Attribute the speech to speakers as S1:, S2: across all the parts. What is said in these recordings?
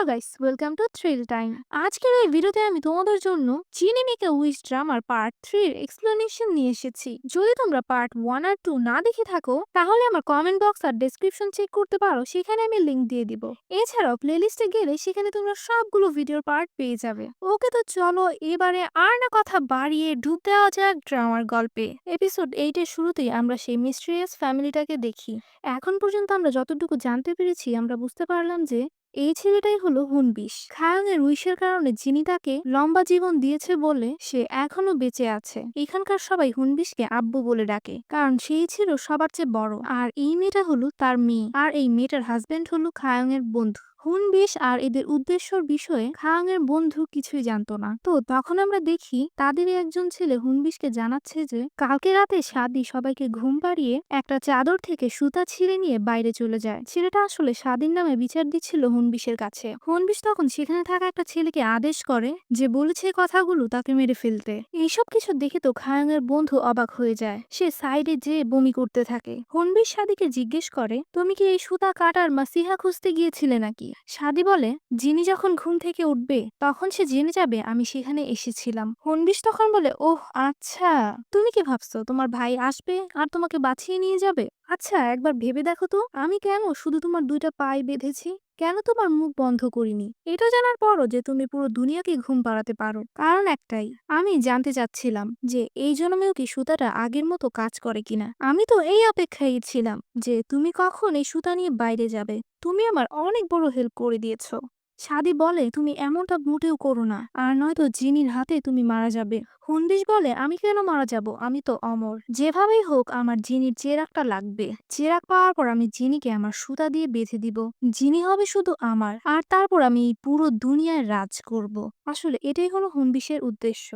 S1: Hello guys, welcome to thrill time. আজকের এই ভিডিওতে আমি তোমাদের জন্য চিনি মেকে উইচ ড্রামার পার্ট 3 এর এক্সপ্লেনেশন নিয়ে এসেছি। যদি তোমরা পার্ট 1 আর 2 না দেখে থাকো তাহলে আমার কমেন্ট বক্স আর ডেসক্রিপশন চেক করতে পারো, সেখানে আমি লিংক দিয়ে দিব। এছাড়াও প্লেলিস্টে গেলে সেখানে তোমরা সবগুলো ভিডিওর পার্ট পেয়ে যাবে। ওকে, তো চলো এবারে আর না কথা বাড়িয়ে ডুব দেওয়া যাক ড্রামার গল্পে। এপিসোড 8 এর শুরুতেই আমরা সেই মিস্টেরিয়াস ফ্যামিলিটাকে দেখি। এখন পর্যন্ত আমরা যতটুকু জানতে পেরেছি আমরা বুঝতে পারলাম যে এই ছেলেটাই হলো হুনবিশ। খায়ং এর উইশের কারণে যিনি তাকে লম্বা জীবন দিয়েছে বলে সে এখনো বেঁচে আছে। এখানকার সবাই হুনবিশকে আব্বু বলে ডাকে, কারণ সেই ছিল সবার চেয়ে বড়। আর এই মেয়েটা হলো তার মেয়ে, আর এই মেয়েটার হাজবেন্ড হলো খায়ং এর বন্ধু। হুনবিশ আর এদের উদ্দেশ্যর বিষয়ে খায়ং এর বন্ধু কিছুই জানতো না। তো তখন আমরা দেখি তাদেরই একজন ছেলে হুনবিশকে জানাচ্ছে যে কালকে রাতে সাদি সবাইকে ঘুম পাড়িয়ে একটা চাদর থেকে সুতা ছিঁড়ে নিয়ে বাইরে চলে যায়। ছেলেটা আসলে স্বাধীন নামে বিচার দিচ্ছিল হুনবিশের কাছে। হুনবিশ তখন সেখানে থাকা একটা ছেলেকে আদেশ করে যে বলেছে কথাগুলো তাকে মেরে ফেলতে। এইসব কিছু দেখে তো খায়ং এর বন্ধু অবাক হয়ে যায়। সে সাইডে যেয়ে বমি করতে থাকে। হুনবিশ সাদিকে জিজ্ঞেস করে, তুমি কি এই সুতা কাটার মাসিহা খুঁজতে গিয়েছিলে নাকি? সাদি বলে, জিনি যখন ঘুম থেকে উঠবে তখন সে জেনে যাবে আমি সেখানে এসেছিলাম। হুনবিশ তখন বলে, ওহ আচ্ছা, তুমি কি ভাবছো তোমার ভাই আসবে আর তোমাকে বাঁচিয়ে নিয়ে যাবে? আচ্ছা, একবার ভেবে দেখো তো আমি কেন শুধু তোমার দুইটা পায়ে বেঁধেছি, কেন তোমার মুখ বন্ধ করিনি। এটা জানার পরও যে তুমি পুরো দুনিয়াকে ঘুম পাড়াতে পারো, কারণ একটাই, আমি জানতে চাচ্ছিলাম যে এই জন্মেও কি সুতাটা আগের মতো কাজ করে কিনা। আমি তো এই অপেক্ষায় ছিলাম যে তুমি কখন এই সুতা নিয়ে বাইরে যাবে। তুমি আমার অনেক বড় হেল্প করে দিয়েছো। সাদি বলে, তুমি এমনটা মোটেও করো না, আর নয়তো জিনির হাতে তুমি মারা যাবে। হুনবিশ বলে, আমি কেন মারা যাব, আমি তো অমর। যেভাবেই হোক আমার জিনির চেরাগটা লাগবে। চেরাগ পাওয়ার পর আমি জিনিকে আমার সুতা দিয়ে বেঁধে দিব। জিনি হবে শুধু আমার, আর তারপর আমি এই পুরো দুনিয়ায় রাজ করব। আসলে এটাই হলো হুনবিশের উদ্দেশ্য।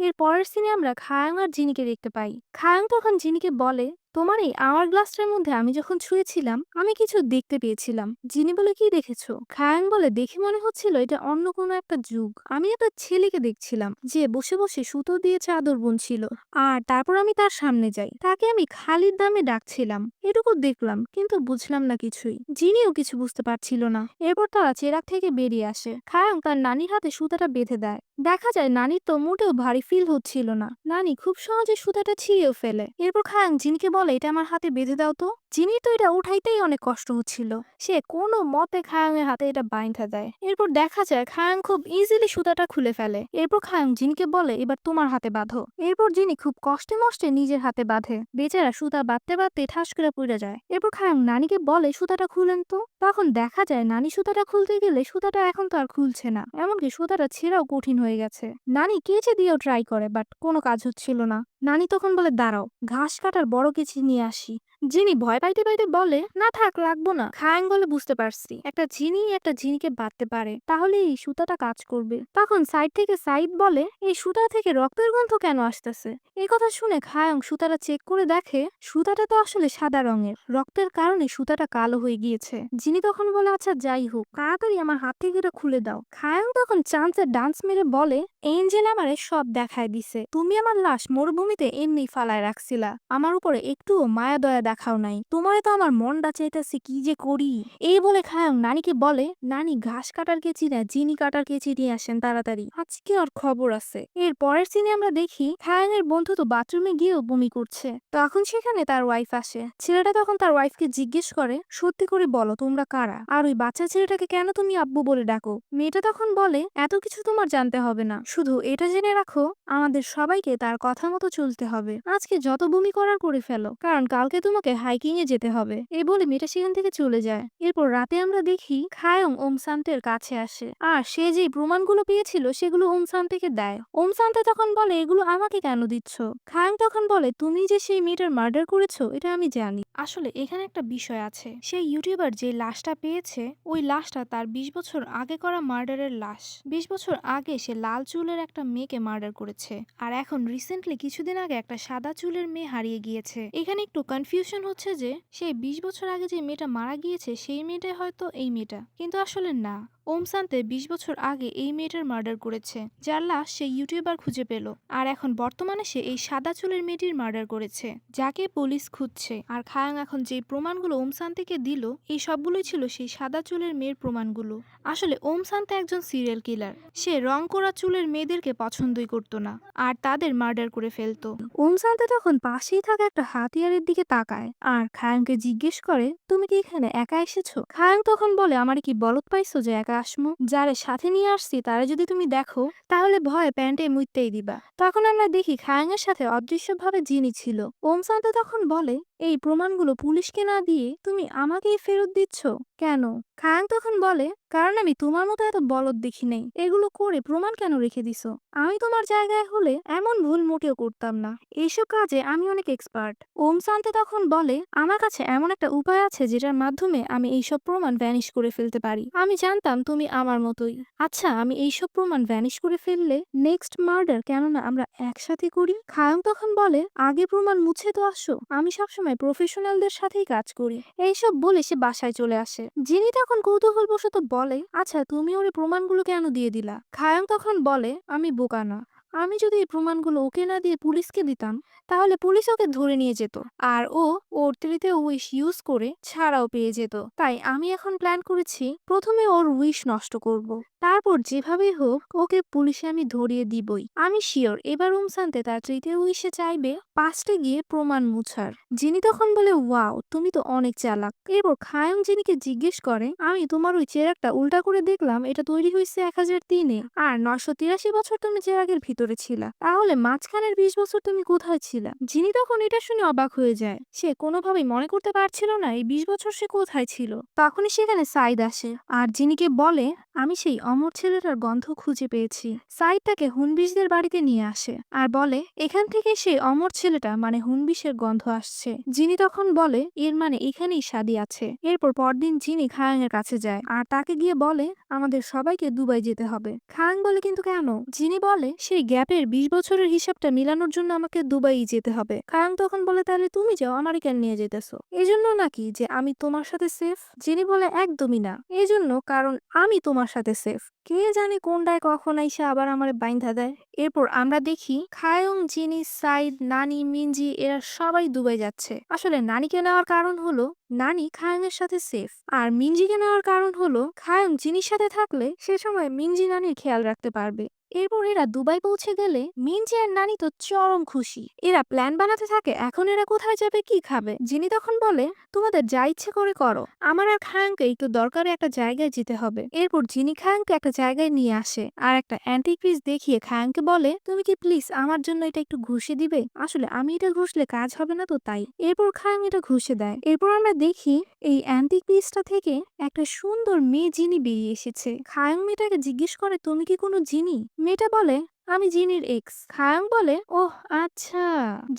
S1: এর পরের সিনে আমরা খায়াং আর জিনিকে দেখতে পাই। খায়াং তখন জিনিকে বলে, তোমার এই আওয়ার গ্লাসটার মধ্যে আমি যখন শুয়েছিলাম আমি কিছু দেখতে পেয়েছিলাম। জিনি বলে, কি দেখেছো? খায়াং বলে, দেখে মনে হচ্ছিল এটা অন্য কোনো একটা যুগ। আমি একটা ছেলেকে দেখছিলাম যে বসে বসে সুতো দিয়ে চাদর বুনছিল, আর তারপর আমি তার সামনে যাই, তাকে আমি খালিদ নামে ডাকছিলাম। এটুকু দেখলাম কিন্তু বুঝলাম না কিছুই। জিনিও কিছু বুঝতে পারছিল না। এরপর তারা চেরাগ থেকে বেরিয়ে আসে। খায়াং তার নানির হাতে সুতাটা বেঁধে দেয়। দেখা যায় নানির তো মোটেও ভারী ফিল হচ্ছিল না। নানি খুব সহজে সুতাটা ছিঁড়েও ফেলে। এরপর খায়াং জিনিকে বলে, এটা আমার হাতে বেঁধে দাও তো। জিনি তো এটা উঠাইতেই অনেক কষ্ট হচ্ছিল। সে কোনো মতে খায়াং এর হাতে এটা বাইন্ধা দেয়। এরপর দেখা যায় খায়াং খুব ইজিলি সুতাটা খুলে ফেলে। এরপর খায়াং জিনিকে বলে, এবার তোমার হাতে বাঁধো। এরপর জিনি খুব কষ্টে মষ্টে নিজের হাতে বাঁধে। বেচারা সুতা বাঁধতে বাঁধতে ঠাস করে পড়ে যায়। এরপর খায়াং নানিকে বলে, সুতাটা খুলেন তো। তখন দেখা যায় নানি সুতাটা খুলতে গেলে সুতাটা এখন তো আর খুলছে না, এমনকি সুতাটা ছেঁড়াও কঠিন হয়ে গেছে। নানি কেচে দিয়েও ট্রাই করে, বাট কোনো কাজ হচ্ছিল না। নানি তখন বলে, দাঁড়াও, ঘাস কাটার বড় কেচি নিয়ে আসি। জিনি ভয় পাইতে পাইতে বলে, না থাক, লাগবো না। খায়াং বলে, বুঝতে পারছি, একটা জিনি একটা জিনিকে বাঁধতে পারে, তাহলে এই সুতাটা কাজ করবে। তখন সাইড থেকে সাইদ বলে, এই সুতা থেকে রক্তের গন্ধ কেন আসতেছে? এই কথা শুনে খায়াং সুতাটা চেক করে দেখে সুতাটা তো আসলে সাদা রঙের, রক্তের কারণে সুতাটা কালো হয়ে গিয়েছে। জিনি তখন বলে, আচ্ছা যাই হোক, তাড়াতাড়ি আমার হাত থেকে এটা খুলে দাও। খায়াং তখন চান্সের ডান্স মেরে বলে, এঞ্জেল আমারে সব দেখায় দিছে। তুমি আমার লাশ মরুভূমিতে এমনি ফালায় রাখছিলা, আমার উপরে একটুও মায়া দয়া দেখাও নাই। তোমারে তো আমার মনটা চাইতেছে কি যে করি। এই বলে খায়াং নানিকে বলে, নানি ঘাস কাটার কেচি না জিনি কাটার কেচি নিয়ে আসেন তাড়াতাড়ি, আজকে আর খবর আছে। এর পরের সিনে আমরা দেখি খায়াং এর বন্ধু তো বাথরুমে গিয়েও বমি করছে। তখন সেখানে তার ওয়াইফ আসে। ছেলেটা তখন তার ওয়াইফকে জিজ্ঞেস করে, সত্যি করে বলো তোমরা কারা, আর ওই বাচ্চা ছেলেটাকে কেন তুমি আব্বু বলে ডাকো? মেয়েটা তখন বলে, এত কিছু তোমার জানতে হবে না, শুধু এটা জেনে রাখো আমাদের সবাইকে তার কথা মতো চলতে হবে। আজকে যত বমি করার করে ফেলো, কারণ কালকে তোমাকে হাইকিং এ যেতে হবে। এই বলে মেয়েটা সেখান থেকে চলে যায়। এরপর রাতে আমরা দেখি খায়ং ওমসান্তের কাছে আসে, আর সে যে প্রমাণগুলো পেয়েছিল সেগুলো ওমসান্তেকে দেয়। ওমসান্তে তখন বলে, এগুলো আমাকে কেন দিচ্ছ? খায়ং তখন বলে, তুমি যে সেই মেয়েটার মার্ডার করেছো এটা আমি জানি। আসলে এখানে একটা বিষয় আছে, সেই ইউটিউবার যে লাশটা পেয়েছে ওই লাশটা তার 20 বছর আগে করা মার্ডারের লাশ। 20 বছর আগে সে লাল চুলের একটা মেয়েকে মার্ডার করেছে, আর এখন রিসেন্টলি কিছুদিন আগে একটা সাদা চুলের মেয়ে হারিয়ে গিয়েছে। এখানে একটু কনফিউশন হচ্ছে যে সেই 20 বছর আগে যে মেয়েটা মারা গিয়েছে সেই মেয়েটাই হয়তো এই মেয়েটা, কিন্তু আসলে না। ওমসান্তে 20 বছর আগে এই মেয়েটার মার্ডার করেছে, যার লাশ সেই ইউটিউবার খুঁজে পেল, আর এখন বর্তমানে সে এই সাদা চুলের মেয়েটির মার্ডার করেছে, যাকে পুলিশ খুঁজছে। আর খায়াং
S2: খায়াং এখন যে প্রমাণগুলো ওম শান্তিকে দিল এই সবগুলোই ছিল সেই সাদা চুলের মেয়ের প্রমাণগুলো। আসলে ওম শান্তি একজন সিরিয়াল কিলার। সে রং করা চুলের মেয়েদেরকে পছন্দই করতো না আর তাদের মার্ডার করে ফেলতো।
S1: ওমসান্তে তখন পাশেই থাকা একটা হাতিয়ারের দিকে তাকায় আর খায়াংকে জিজ্ঞেস করে, তুমি কি এখানে একা এসেছো? খায়াং তখন বলে, আমারে কি বলত পাইছো যে একা আসমু? যারে সাথে নিয়ে আসছি তারা যদি তুমি দেখো তাহলে ভয়ে প্যান্টে মুইতেই দিবা। তখন আমরা দেখি খায়াং এর সাথে অদৃশ্যভাবে জিনি ছিল। ওমসান্তে তখন বলে, এই প্রমাণগুলো পুলিশকে না দিয়ে তুমি আমাকেই ফেরত দিচ্ছ কেন? খায়াং তখন বলে, কারণ আমি তোমার মতো এত বলদ দেখি নাই। এগুলো করে প্রমাণ কেন রেখে দিছো? আমি তোমার জায়গায় হলে এমন ভুল মোটেও করতাম না। এইসব কাজে আমি অনেক এক্সপার্ট। ওম শান্তি তখন বলে, আমার কাছে এমন একটা উপায় আছে যেটার মাধ্যমে আমি এইসব প্রমাণ ভ্যানিশ করে ফেলতে পারি। আমি জানতাম তুমি আমার মতোই। আচ্ছা, আমি এইসব প্রমাণ ভ্যানিশ করে ফেললে নেক্সট মার্ডার কেননা আমরা একসাথে করি? খায়ং তখন বলে, আগে প্রমাণ মুছে তো আসো, আমি সবসময় প্রফেশনালদের সাথেই কাজ করি। এইসব বলে সে বাসায় চলে আসে। যিনি তখন কৌতূহলবশত বলে, আচ্ছা তুমি ওরে প্রমাণগুলো কেন দিয়ে দিলা? খায়ং তখন বলে, আমি বোকা না। আমি যদি এই প্রমাণগুলো ওকে না দিয়ে পুলিশকে দিতাম তাহলে পুলিশ ওকে ধরে নিয়ে যেত আর ও ওর তৃতীয় উইশ ইউজ করে ছাড়াও পেয়ে যেত। তাই আমি এখন প্ল্যান করেছি প্রথমে ওর উইশ নষ্ট করব, তারপর যেভাবেই হোক ওকে পুলিশে আমি ধরিয়ে দিবই। আমি শিওর এবার শান্তে তার তৃতীয় উইশে চাইবে পাস্টে গিয়ে প্রমাণ মুছার। জিনি তখন বলে, ওয়াও তুমি তো অনেক চালাক। এরপর খায়ং জিনিকে জিজ্ঞেস করে, আমি তোমার ওই চেরাগটা উল্টা করে দেখলাম, এটা তৈরি হয়েছে 1003-এ আর 983 বছর তুমি চেরাগের ভিতরে ছিলা, তাহলে মাঝখানের 20 বছর তুমি কোথায় ছিলা? জিনি তখন এটা শুনে অবাক হয়ে যায়। সে কোনোভাবেই মনে করতে পারছিল না এই 20 বছর সে কোথায় ছিল। তখনই সেখানে সাইদ আসে আর জিনিকে বলে, আমি সেই অমর ছেলেটার গন্ধ খুঁজে পেয়েছি। সাইদ তাকে হুনবিশদের বাড়িতে নিয়ে আসে আর বলে, এখান থেকে সেই অমর ছেলেটা মানে হুনবিশের গন্ধ আসছে। জিনি তখন বলে, এর মানে এখানেই শাদি আছে। এরপর পরদিন জিনি খায়াং এর কাছে যায় আর তাকে গিয়ে বলে, আমাদের সবাইকে দুবাই যেতে হবে। খায়াং বলে, কিন্তু কেন? জিনি বলে, সেই গ্যাপের 20 বছরের হিসাবটা মিলানোর জন্য আমাকে দুবাই যেতে হবে। খায়াং তখন বলে, তাহলে তুমি যাও, আমারে কেন নিয়ে যেতেছো? এজন্য নাকি যে আমি তোমার সাথে সেফ? জিনি বলে, একদমই না, এজন্য কারণ আমি তোমার সাথে সেফ। কে জানে কোনটায় কখন আইসা আবার আমারে বাইন্ধা দেয়। এরপর আমরা দেখি খায়ং, জিনি, সাইদ, নানি, মিনজি এরা সবাই দুবাই যাচ্ছে। আসলে নানিকে নেওয়ার কারণ হলো নানি খায়ং এর সাথে সেফ, আর মিনজিকে নেওয়ার কারণ হলো খায়ং জিনির সাথে থাকলে সে সময় মিনজি নানির খেয়াল রাখতে পারবে। এরপর এরা দুবাই পৌঁছে গেলে মিনজি আর নানি তো চরম খুশি। এরা প্ল্যান বানাতে থাকে এখন এরা কোথায় যাবে, কি খাবে। জিনি তখন বলে, তোমাদের যা ইচ্ছে করে করো, আমার আর খায়াংকে একটু দরকারে একটা জায়গায় যেতে হবে। এরপর জিনি খায়াংকে একটা জায়গায় নিয়ে আসে আর একটা অ্যান্টিক পিস দেখিয়ে খায়াংকে বলে, তুমি কি প্লিজ আমার জন্য এটা একটু ঘুষে দিবে? আসলে আমি এটা ঘুষলে কাজ হবে না তো তাই। এরপর খায়াং এটা ঘুষে দেয়। এরপর আমরা দেখি এই অ্যান্টিক পিসটা থেকে একটা সুন্দর মেয়ে জিনি বেরিয়ে এসেছে। খায়াং মেয়েটাকে জিজ্ঞেস করে, তুমি কি কোনো জিনি? মেয়েটা বলে, আমি জিনির এক্স। খায়াং বলে, ওহ আচ্ছা,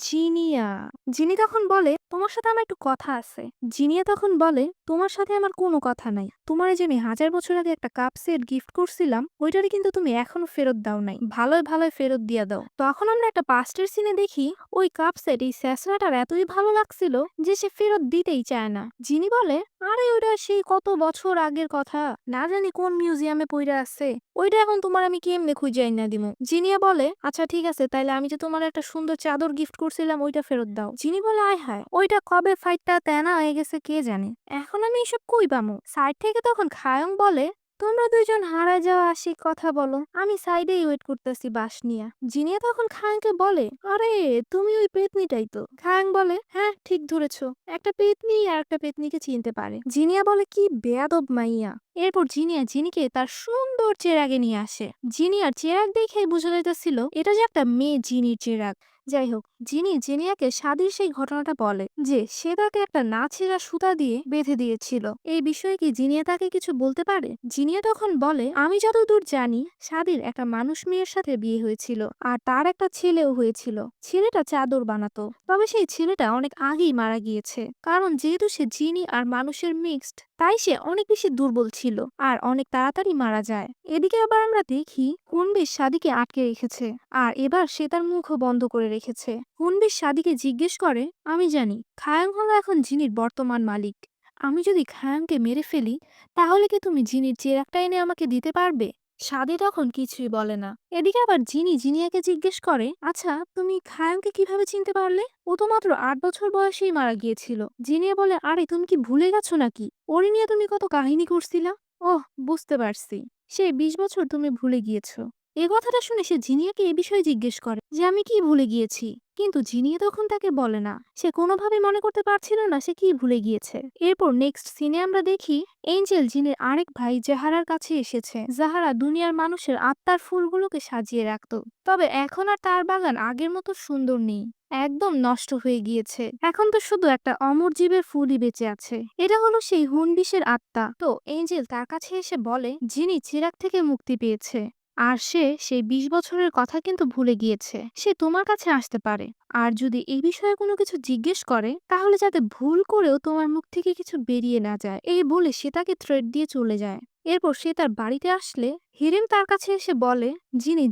S1: জিনিয়া। জিনি তখন বলে, তোমার সাথে আমার একটু কথা আছে। জিনিয়া তখন বলে, তোমার সাথে আমার কোনো কথা নাই। তোমার যে আমি 1000 বছর আগে একটা কাপ সেট গিফট করছিলাম ওইটারে কিন্তু তুমি এখনো ফেরত দাও নাই। ভালোই ভালোই ফেরত দিয়া দাও। তখন আমরা একটা পাস্টের সিনে দেখি ওই কাপ সেট এই স্যাসরাটার এতই ভালো লাগছিল যে সে ফেরত দিতেই চায় না। জিনি বলে, আরে ওইটা সেই কত বছর আগের কথা, না জানি কোন মিউজিয়ামে পইরা আছে, ওইটা এখন তোমার আমি কেমনে খুঁজে আইনা দিমু। জিনিয়া বলে, আচ্ছা ঠিক আছে, তাইলে আমি যে তোমার একটা সুন্দর চাদর গিফট করছিলাম ওইটা ফেরত দাও। জিনি বলে, আয় হায়, ওইটা কবে ফাইটটা তেনা হয়ে গেছে কে জানে, এখন আমি এসব কই পামু। সাইড থেকে তখন খায়ং বলে, তোমরা দুইজন হারায় যাওয়া আশিক কথা বলো, আমি সাইডেই ওয়েট করতেছি বাস নিয়া। জিনিয়া তখন খায়াংকে বলে, আরে তুমি ওই পেতনিটাই তো। খায়াং বলে, হ্যাঁ ঠিক ধরেছো, একটা পেতনি আর একটা পেতনিকে চিনতে পারে। জিনিয়া বলে, কি বেয়াদব মাইয়া। এরপর জিনিয়া জিনিকে তার সুন্দর চেরাগে নিয়ে আসে। জিনিয়ার চেরাগ দেখে বোঝা যাইতেছিল এটা যে একটা মেয়ে জিনির চেরাগ। যাই হোক, জিনি জিনিয়াকে শাদির সেই ঘটনাটা বলে যে সে তাকে একটা না ছেঁড়া সুতা দিয়ে বেঁধে দিয়েছিল। এই বিষয়ে কি জিনিয়া তাকে কিছু বলতে পারে? জিনিয়া তখন বলে, আমি যতদূর জানি শাদির একটা মানুষ মেয়ের সাথে বিয়ে হয়েছিল আর তার একটা ছেলেও হয়েছিল। ছেলেটা চাদর বানাতো, তবে সেই ছেলেটা অনেক আগেই মারা গিয়েছে, কারণ যেহেতু সে জিনি আর মানুষের মিক্সড তাই সে অনেক বেশি দুর্বল ছিল আর অনেক তাড়াতাড়ি মারা যায়। এদিকে আবার আমরা দেখি হুনবিশ শাদিকে আটকে রেখেছে আর এবার সে তার মুখও বন্ধ করে রেখেছে। হুনবিশ শাদিকে জিজ্ঞেস করে, আমি জানি খায়াং হলো এখন জিনির বর্তমান মালিক, আমি যদি খায়াংকে মেরে ফেলি তাহলে কি তুমি জিনির চেরাগটা এনে আমাকে দিতে পারবে? সাদি তখন কিছুই বলে না। এদিকে আবার জিনিয়াকে জিজ্ঞেস করে, আচ্ছা তুমি খায়ংকে কিভাবে চিনতে পারলে? ও তো মাত্র 8 বছর বয়সেই মারা গিয়েছিল। জিনিয়া বলে, আরে তুমি কি ভুলে গেছো নাকি? ওরে নিয়ে তুমি কত কাহিনী করছিলা। ওহ, বুঝতে পারছি, সেই 20 বছর তুমি ভুলে গিয়েছো। এ কথাটা শুনে সে জিনিয়াকে এ বিষয়ে জিজ্ঞেস করে যে আমি কি ভুলে গিয়েছি, কিন্তু জিনিয়া তখন তাকে বলে না। সে কোনোভাবে মনে করতে পারছিল না সে কি ভুলে গিয়েছে। এরপর নেক্সট সিনে আমরা দেখি এঞ্জেল জিনের আরেক ভাই জাহারার কাছে এসেছে। জাহারা দুনিয়ার মানুষের আত্মার ফুলগুলোকে সাজিয়ে রাখতো, তবে এখন আর তার বাগান আগের মতো সুন্দর নেই, একদম নষ্ট হয়ে গিয়েছে। এখন তো শুধু একটা অমর জীবের ফুলই বেঁচে আছে। এটা হলো সেই হুনবিশের আত্মা। তো এঞ্জেল তার কাছে এসে বলে জিনি চিরাগ থেকে মুক্তি পেয়েছে, আর সে সেই 20 বছরের কথা কিন্তু ভুলে গিয়েছে। সে তোমার কাছে আসতে পারে, আর যদি এই বিষয়ে কোনো কিছু জিজ্ঞেস করে তাহলে যাতে ভুল করেও তোমার মুখ থেকে কিছু বেরিয়ে না যায়, এই বলে সে তাকে থ্রেট দিয়ে চলে যায়। এরপর সে তার বাড়িতে আসলে হিরেম তার কাছে এসে বলে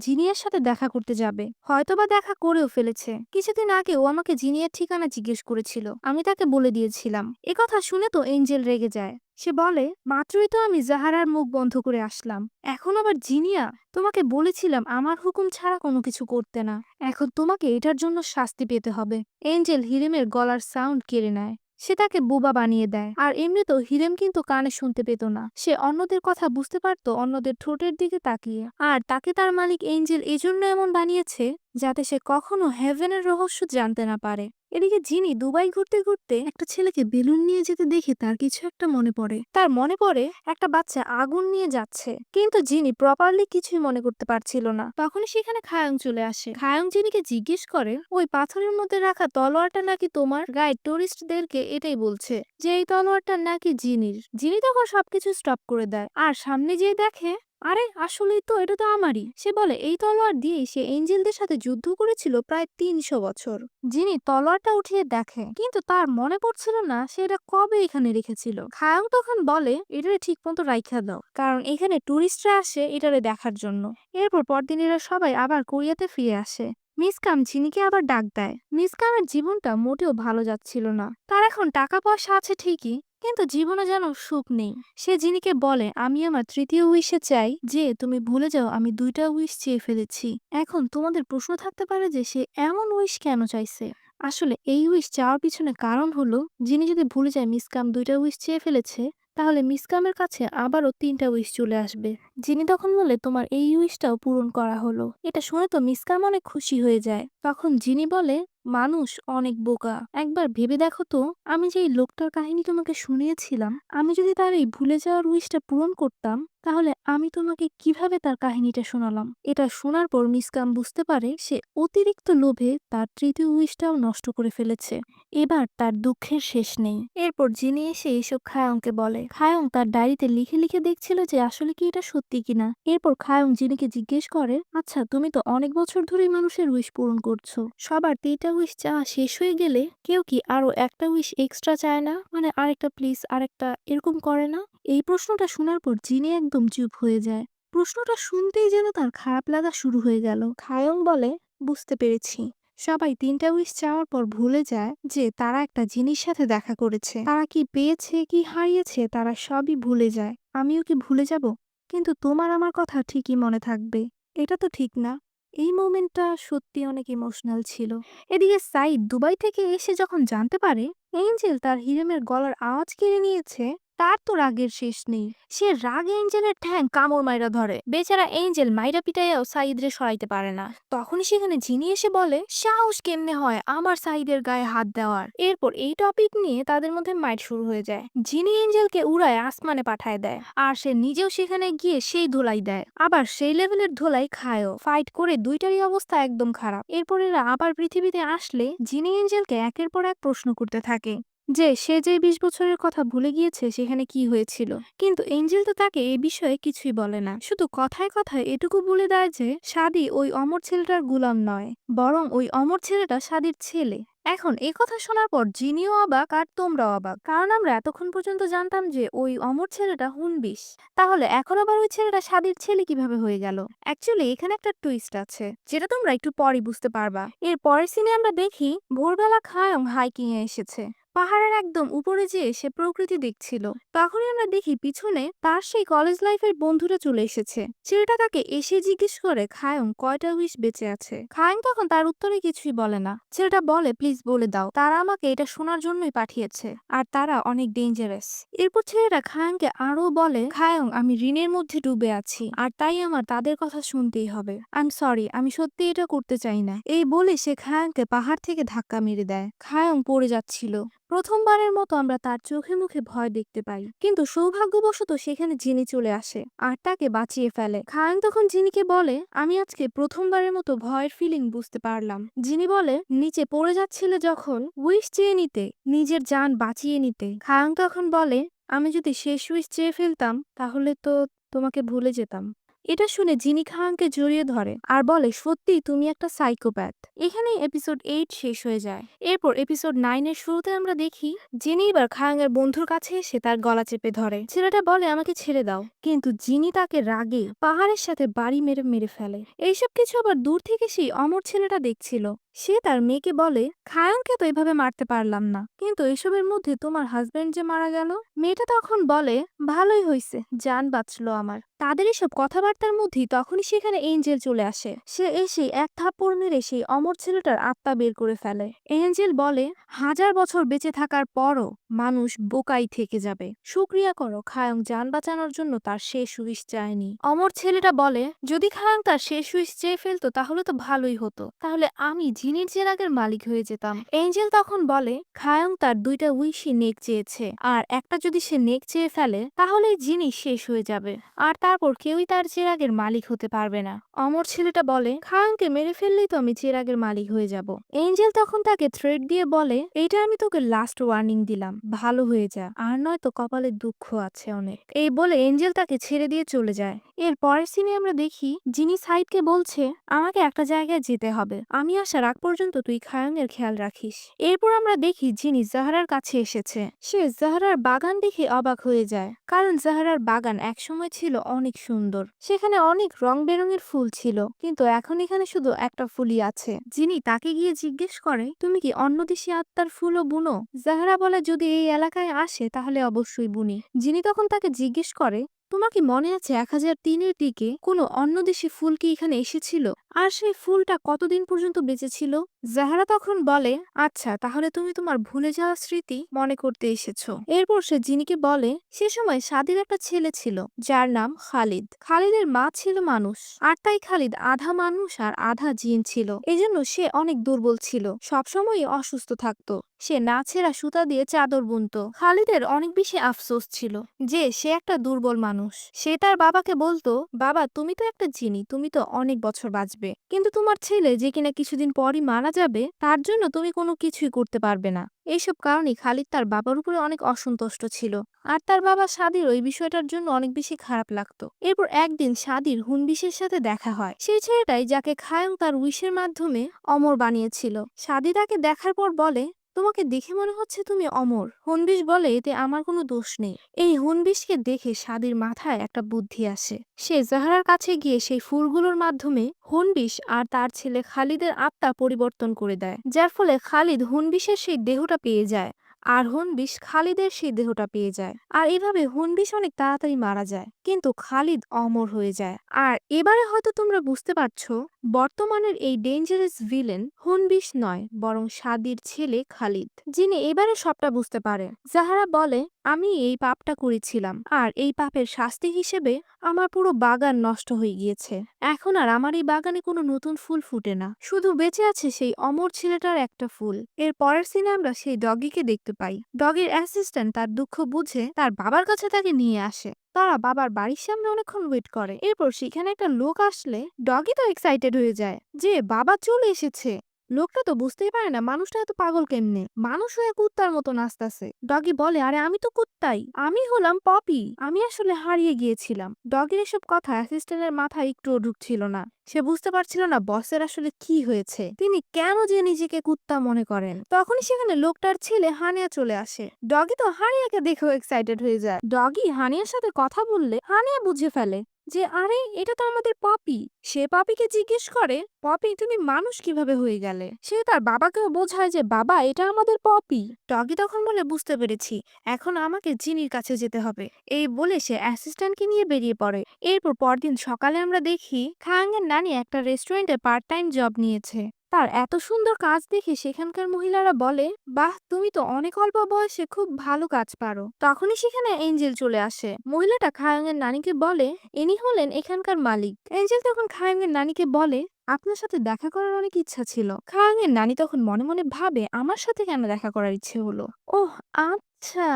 S1: জিনিয়ার সাথে দেখা করতে যাবে, হয়তোবা দেখা করেও ফেলেছে। কিছুদিন আগে ও আমাকে জিনিয়ার ঠিকানা জিজ্ঞেস করেছিল, আমি তাকে বলে দিয়েছিলাম। কথা শুনে তো এঞ্জেল রেগে যায়। সে বলে, মাত্রই তো আমি জাহারার মুখ বন্ধ করে আসলাম, এখন আবার জিনিয়া? তোমাকে বলেছিলাম আমার হুকুম ছাড়া কোনো কিছু করতে না, এখন তোমাকে এটার জন্য শাস্তি পেতে হবে। এঞ্জেল হিরেমের গলার সাউন্ড কেড়ে নেয়, সে তাকে বোবা বানিয়ে দেয়। আর এমনিতেও হিরেম কিন্তু কানে শুনতে পেত না, সে অন্যদের কথা বুঝতে পারত অন্যদের ঠোঁটের দিকে তাকিয়ে। আর তাকে তার মালিক এঞ্জেল এজন্য এমন বানিয়েছে যাতে সে কখনো হেভেনের রহস্য জানতে না পারে। এদিকে জিনি দুবাই ঘুরতে ঘুরতে একটা ছেলেকে বেলুন নিয়ে যেতে দেখে তার কিছু একটা মনে পড়ে। তার মনে পড়ে একটা বাচ্চা আগুন নিয়ে যাচ্ছে, কিন্তু জিনি প্রপারলি কিছুই মনে করতে পারছিল না। তখনই সেখানে খায়ং চলে আসে। খায়ং জিনিকে জিজ্ঞেস করে, ওই পাথরের মধ্যে রাখা তলোয়ারটা নাকি তোমার? গাইড টুরিস্টদেরকে এটাই বলছে যে এই তলোয়ারটা নাকি জিনির। জিনি তখন সবকিছু স্টপ করে দেয় আর সামনে যেয়ে দেখে, আরে আসলেই তো, এটা তো আমারই। সে বলে এই তলোয়ার দিয়েই সে এঞ্জেলদের সাথে যুদ্ধ করেছিল প্রায় 300 বছর। জিনি তলোয়ারটা উঠিয়ে দেখে, কিন্তু তার মনে পড়ছিল না সে এটা কবে এখানে রেখেছিল। খায়ং তখন বলে, এটারে ঠিক মতো রাইখা দাও, কারণ এখানে টুরিস্টরা আসে এটারে দেখার জন্য। এরপর পরদিন এরা সবাই আবার কোরিয়াতে ফিরে আসে। মিসকাম জিনিকে আবার ডাক দেয়। মিসকামের জীবনটা মোটেও ভালো যাচ্ছিল না। তার এখন টাকা পয়সা আছে ঠিকই, কিন্তু জীবনে যেন সুখ নেই। সে জিনিকে বলে, আমি আমার তৃতীয় উইশে চাই যে তুমি ভুলে যাও আমি 2টা উইশ চেয়ে ফেলেছি। এখন তোমাদের প্রশ্ন থাকতে পারে যে সে এমন উইশ কেন চাইছে। আসলে এই উইশ চাওয়ার পিছনে কারণ হলো, জিনি যদি ভুলে যায় মিসকাম 2টা উইশ চেয়ে ফেলেছে, তাহলে মিসকামের কাছে আবারও 3টা উইশ চলে আসবে। জিনি তখন বলে, তোমার এই উইশটাও পূরণ করা হলো। এটা শুনে তো মিসকাম অনেক খুশি হয়ে যায়। তখন জিনি বলে, মানুষ অনেক বোকা, একবার ভেবে দেখো তো, আমি যে এই লোকটার কাহিনী তোমাকে শুনিয়েছিলাম, আমি যদি তার এই ভুলে যাওয়ার উইশটা পূরণ করতাম তাহলে আমি তোমাকে কিভাবে তার কাহিনীটা শোনালাম। এটা শোনার পর মিসকাম বুঝতে পারে সে অতিরিক্ত লোভে তার তৃতীয় উইশটাও নষ্ট করে ফেলেছে। এবার তার দুঃখের শেষ নেই। এরপর জিনি এসে এইসব খায়ংকে বলে। খায়ং তার ডায়েরিতে লিখে লিখে দেখছিল যে আসলে কি এটা সত্যি কিনা। এরপর খায়ং জিনিকে জিজ্ঞেস করে, আচ্ছা তুমি তো অনেক বছর ধরেই মানুষের উইশ পূরণ করছো, সবার 3টা উইশ চাওয়া শেষ হয়ে গেলে কেউ কি আরো একটা উইশ এক্সট্রা চায় না, মানে আরেকটা প্লিজ আরেকটা, এরকম করে না? এই প্রশ্নটা শোনার পর জিনি একদম চুপ হয়ে যায়। প্রশ্নটা শুনতেই যেন তার খারাপ লাগা শুরু হয়ে গেল। খায়ং বলে, বুঝতে পেরেছি। সবাই 3টা উইশ চাওয়ার পর ভুলে যায় যে তারা একটা জিনিস সাথে দেখা করেছে। তারা কি পেয়েছে কি হারিয়েছে তারা সবই ভুলে যায়। আমিও কি ভুলে যাব? কিন্তু তোমার আমার কথা ঠিকই মনে থাকবে। এটা তো ঠিক না? এই মোমেন্টটা সত্যি অনেক ইমোশনাল ছিল। এদিকে সাইদ দুবাই থেকে এসে যখন জানতে পারে এঞ্জেল তার হিরেমের গলার আওয়াজ কেড়ে নিয়েছে, তার তো রাগের শেষ নেই। সে রাগে এঞ্জেলের ঠ্যাং কামড় মাইরা ধরে। বেচারা এঞ্জেল মাইরা পিটাইয়াও সাইদরে সরাইতে পারে না। তখনই সেখানে জিনি এসে বলে, সাহস কেমনে হয় আমার সাইদের গায়ে হাত দেওয়ার। এরপর এই টপিক নিয়ে তাদের মধ্যে মাইট শুরু হয়ে যায়। জিনি এঞ্জেলকে উড়ায় আসমানে পাঠায় দেয়, আর সে নিজেও সেখানে গিয়ে সেই ধোলাই দেয়, আবার সেই লেভেলের ধোলাই খায়ও। ফাইট করে দুইটারই অবস্থা একদম খারাপ। এরপর এরা আবার পৃথিবীতে আসলে জিনি এঞ্জেলকে একের পর এক প্রশ্ন করতে থাকে যে সে যে 20 বছরের কথা ভুলে গিয়েছে সেখানে কি হয়েছিল। কিন্তু এঞ্জেল তো তাকে এ বিষয়ে কিছুই বলে না, শুধু কথায় কথায় এটুকু বলে দেয় যে সাদি ওই অমর ছেলেটার গুলাম নয়, বরং ওই অমর ছেলেটা সাদির ছেলে। এখন এই কথা শোনার পর জিনিও অবাক আর তোমরাও অবাক, কারণ আমরা এতক্ষণ পর্যন্ত জানতাম যে ওই অমর ছেলেটা হুনবিশ, তাহলে এখন আবার ওই ছেলেটা সাদির ছেলে কিভাবে হয়ে গেল? অ্যাকচুয়ালি এখানে একটা টুইস্ট আছে যেটা তোমরা একটু পরই বুঝতে পারবা। এর পরের সিনে আমরা দেখি ভোরবেলা খায়ং হাইকিং এ এসেছে। পাহাড়ের একদম উপরে যেয়ে সে প্রকৃতি দেখছিল। তখনই আমরা দেখি পিছনে তার সেই কলেজ লাইফের বন্ধুরা চলে এসেছে। ছেলেটা তাকে এসে জিজ্ঞেস করে খায়ং কয়টা উইশ বেঁচে আছে। খায়ং তখন তার উত্তরে কিছুই বলে না। ছেলেটা বলে প্লিজ বলে দাও, তারা আমাকে এটা শোনার জন্যই পাঠিয়েছে আর তারা অনেক ডেঞ্জারাস। এরপর ছেলেটা খায়ংকে আরো বলে খায়ং আমি ঋণের মধ্যে ডুবে আছি আর তাই আমার তাদের কথা শুনতেই হবে। আই এম সরি, আমি সত্যি এটা করতে চাই না। এই বলে সে খায়ংকে পাহাড় থেকে ধাক্কা মেরে দেয়। খায়ং পড়ে যাচ্ছিল। প্রথমবারের মতো আমরা তার চোখে মুখে ভয় দেখতে পাই, কিন্তু সৌভাগ্যবশত সেখানে জিনি চলে আসে আর তাকে বাঁচিয়ে ফেলে। খায়ং তখন জিনিকে বলে আমি আজকে প্রথমবারের মতো ভয়ের ফিলিং বুঝতে পারলাম। জিনি বলে নিচে পড়ে যাচ্ছিল যখন উইশ চেয়ে নিতে, নিজের জান বাঁচিয়ে নিতে। খায়ং তখন বলে আমি যদি শেষ উইশ চেয়ে ফেলতাম তাহলে তো তোমাকে ভুলে যেতাম। এটা শুনে জিনি খায়ংকে জড়িয়ে ধরে আর বলে সত্যি তুমি একটা সাইকোপ্যাথ। এখানেই এপিসোড 8 শেষ হয়ে যায়। এরপর এপিসোড 9 এর শুরুতে আমরা দেখি জিনি এবার খায়ং এর বন্ধুর কাছে এসে তার গলা চেপে ধরে। ছেলেটা বলে আমাকে ছেড়ে দাও, কিন্তু জিনি তাকে রাগে পাহাড়ের সাথে বাড়ি মেরে মেরে ফেলে। এইসব কিছু আবার দূর থেকে সেই অমর ছেলেটা দেখছিল। সে তার মেয়েকে বলে খায়ংকে তো এভাবে মারতে পারলাম না, কিন্তু এসবের মধ্যে তোমার হাজবেন্ড যে মারা গেল। মেয়েটা তখন বলে ভালোই হয়েছে, জান বাঁচলো আমার। তাদের এসব কথাবার্তার মধ্যেই তখনই সেখানে এঞ্জেল চলে আসে। সে এসে এক থাপ্পড় মেরে সেই অমর ছেলেটার আত্মা বের করে ফেলে। এঞ্জেল বলে 1000 বছর বেঁচে থাকার পরও মানুষ বোকাই থেকে যাবে। শুকরিয়া করো খায়ং জান বাঁচানোর জন্য তার শেষ উইশ চায়নি। অমর ছেলেটা বলে যদি খায়ং তার শেষ উইশ চেয়ে ফেলতো তাহলে তো ভালোই হতো, তাহলে আমি জিনির চেরাগের মালিক হয়ে যেতাম। এঞ্জেল তখন বলে খায়ং তার 2টা উইশই নেক চেয়েছে আর একটা যদি সে নেক চেয়ে ফেলে তাহলে জিনি শেষ হয়ে যাবে আর তারপর কেউই তার চেরাগের মালিক হতে পারবে না। অমর ছেলেটা বলে খায়ংকে মেরে ফেললেই তো আমি চেরাগের মালিক হয়ে যাব। এঞ্জেল তখন তাকে থ্রেট দিয়ে বলে এটা আমি তোকে লাস্ট ওয়ার্নিং দিলাম, ভালো হয়ে যা, আর নয়তো কপালে দুঃখ আছে অনেক। এই বলে এঞ্জেল তাকে ছেড়ে দিয়ে চলে যায়। এর পরের সিনে আমরা দেখি জিনি সাইদকে বলছে আমাকে একটা জায়গায় যেতে হবে, আমি আসার আগ পর্যন্ত তুই খায়ং এর খেয়াল রাখিস। এরপর আমরা দেখি জিনি জাহরার কাছে এসেছে। সে জাহরার বাগান দেখে অবাক হয়ে যায়, কারণ জাহরার বাগান একসময় ছিল অনেক সুন্দর। সেখানে অনেক রং বেরঙের ফুল ছিল, কিন্তু এখন এখানে শুধু একটা ফুলই আছে। জিনি তাকে গিয়ে জিজ্ঞেস করে তুমি কি অন্য দেশি আত্মার ফুলও বুনো? জাহরা বলে যদি এই এলাকায় আসে তাহলে অবশ্যই বুনি। জিনি তখন তাকে জিজ্ঞেস করে তোমার কি মনে আছে 1003-এর দিকে কোনো অন্য দেশি ফুল কি এখানে এসেছিল আর সেই ফুলটা কতদিন পর্যন্ত বেঁচে ছিল? জাহরা তখন বলে আচ্ছা, তাহলে তুমি তোমার ভুলে যাওয়া স্মৃতি মনে করতে এসেছো। এরপর সে জিনিকে বলে সে সময় সাদির একটা ছেলে ছিল যার নাম খালিদ। খালিদের মা ছিল মানুষ আর তাই খালিদ আধা মানুষ আর আধা জিন ছিল। এজন্য সে অনেক দুর্বল ছিল, সবসময় অসুস্থ থাকতো। সে না ছেঁড়া সুতা দিয়ে চাদর বুনতো। খালিদের অনেক বেশি আফসোস ছিল যে সে একটা দুর্বল মানুষ। সে তার বাবাকে বলতো বাবা তুমি তো একটা জিনি, তুমি তো অনেক বছর বাঁচবে, কিন্তু তোমার ছেলে যে কিনা কিছুদিন পরই মারা যাবে তার জন্য তুমি কোনো কিছুই করতে পারবে না। এইসব কারণে খালিদ তার বাবার উপরে অনেক অসন্তুষ্ট ছিল আর তার বাবা সাদির ওই বিষয়টার জন্য অনেক বেশি খারাপ লাগতো। এরপর একদিন সাদির হুনবিশের সাথে দেখা হয়, সেই ছেলেটাই যাকে খায়ং তার উইশের মাধ্যমে অমর বানিয়েছিল। সাদি তাকে দেখার পর বলে তোমাকে দেখে মনে হচ্ছে তুমি অমর। হুনবিশ বলে এতে আমার কোনো দোষ নেই। এই হুনবিশকে দেখে সাদির মাথায় একটা বুদ্ধি আসে। সে জাহরার কাছে গিয়ে সেই ফুলগুলোর মাধ্যমে হুনবিশ আর তার ছেলে খালিদের আত্মা পরিবর্তন করে দেয়, যার ফলে খালিদ হুনবিশের সেই দেহটা পেয়ে যায় আর হুনবিশ খালিদের সেই দেহটা পেয়ে যায়। আর এভাবে হুনবিশ অনেক তাড়াতাড়ি মারা যায়, কিন্তু খালিদ অমর হয়ে যায়। আর এবারে হয়তো তোমরা বুঝতে পারছো বর্তমানের এই ডেঞ্জারাস ভিলেন হুনবিশ নয়, বরং সাদির ছেলে খালিদ, যিনি এবারে সবটা বুঝতে পারে। জাহারা বলে আমি এই পাপটা করেছিলাম আর এই পাপের শাস্তি হিসেবে আমার পুরো বাগান নষ্ট হয়ে গিয়েছে। এখন আর আমার এই বাগানে কোনো নতুন ফুল ফুটে না, শুধু বেঁচে আছে সেই অমর ছেলেটার একটা ফুল। এর পরের সিনে আমরা সেই ডগিকে দেখতে পাই। ডগির অ্যাসিস্ট্যান্ট তার দুঃখ বুঝে তার বাবার কাছে তাকে নিয়ে আসে। তারা বাবার বাড়ির সামনে অনেকক্ষণ ওয়েট করে। এরপর সেখানে একটা লোক আসলে ডগি তো এক্সাইটেড হয়ে যায় যে বাবা চলে এসেছে। লোকটা তো বুঝতেই পারে না মানুষটা এত পাগল কেমনে, মানুষ হয়ে কুত্তার মতো নাচতেছে। ডগি বলে আরে আমি তো কুত্তাই, আমি হলাম পপি, আমি আসলে হারিয়ে গিয়েছিলাম। ডগির এসব কথা অ্যাসিস্ট্যান্টের মাথায় একটুও ঢুকছিল না। সে বুঝতে পারছিল না বসের আসলে কি হয়েছে, তিনি কেন যে নিজেকে কুত্তা মনে করেন। তখনই সেখানে লোকটার ছেলে হানিয়া চলে আসে। ডগি তো হানিয়াকে দেখেও এক্সাইটেড হয়ে যায়। ডগি হানিয়ার সাথে কথা বললে হানিয়া বুঝে ফেলে যে আরে এটা তো আমাদের পপি। সে পপিকে জিজ্ঞেস করে, পপি তুমি মানুষ কিভাবে হয়ে গেলে? সে তার বাবাকেও বোঝায় যে বাবা এটা আমাদের পপি। ডগি তখন বলে বুঝতে পেরেছি, এখন আমাকে জিনির কাছে যেতে হবে। এই বলে সে অ্যাসিস্ট্যান্টকে নিয়ে বেরিয়ে পড়ে। এরপর পরদিন সকালে আমরা দেখি খাং এর নানি একটা রেস্টুরেন্টে পার্ট টাইম জব নিয়েছে। তার এত সুন্দর কাজ দেখে সেখানকার মহিলারা বলে, বাহ তুমি তো অনেক অল্প বয়সে খুব ভালো কাজ পারো। তখনই সেখানে এঞ্জেল চলে আসে। মহিলাটা খায়ং এর নানিকে বলে ইনি হলেন এখানকার মালিক। এঞ্জেল তখন খায়ং এর নানিকে বলে আপনার সাথে দেখা করার অনেক ইচ্ছা ছিল। খায়ং এর নানি তখন মনে মনে ভাবে আমার সাথে কেন দেখা করার ইচ্ছে হলো। ওহ আচ্ছা,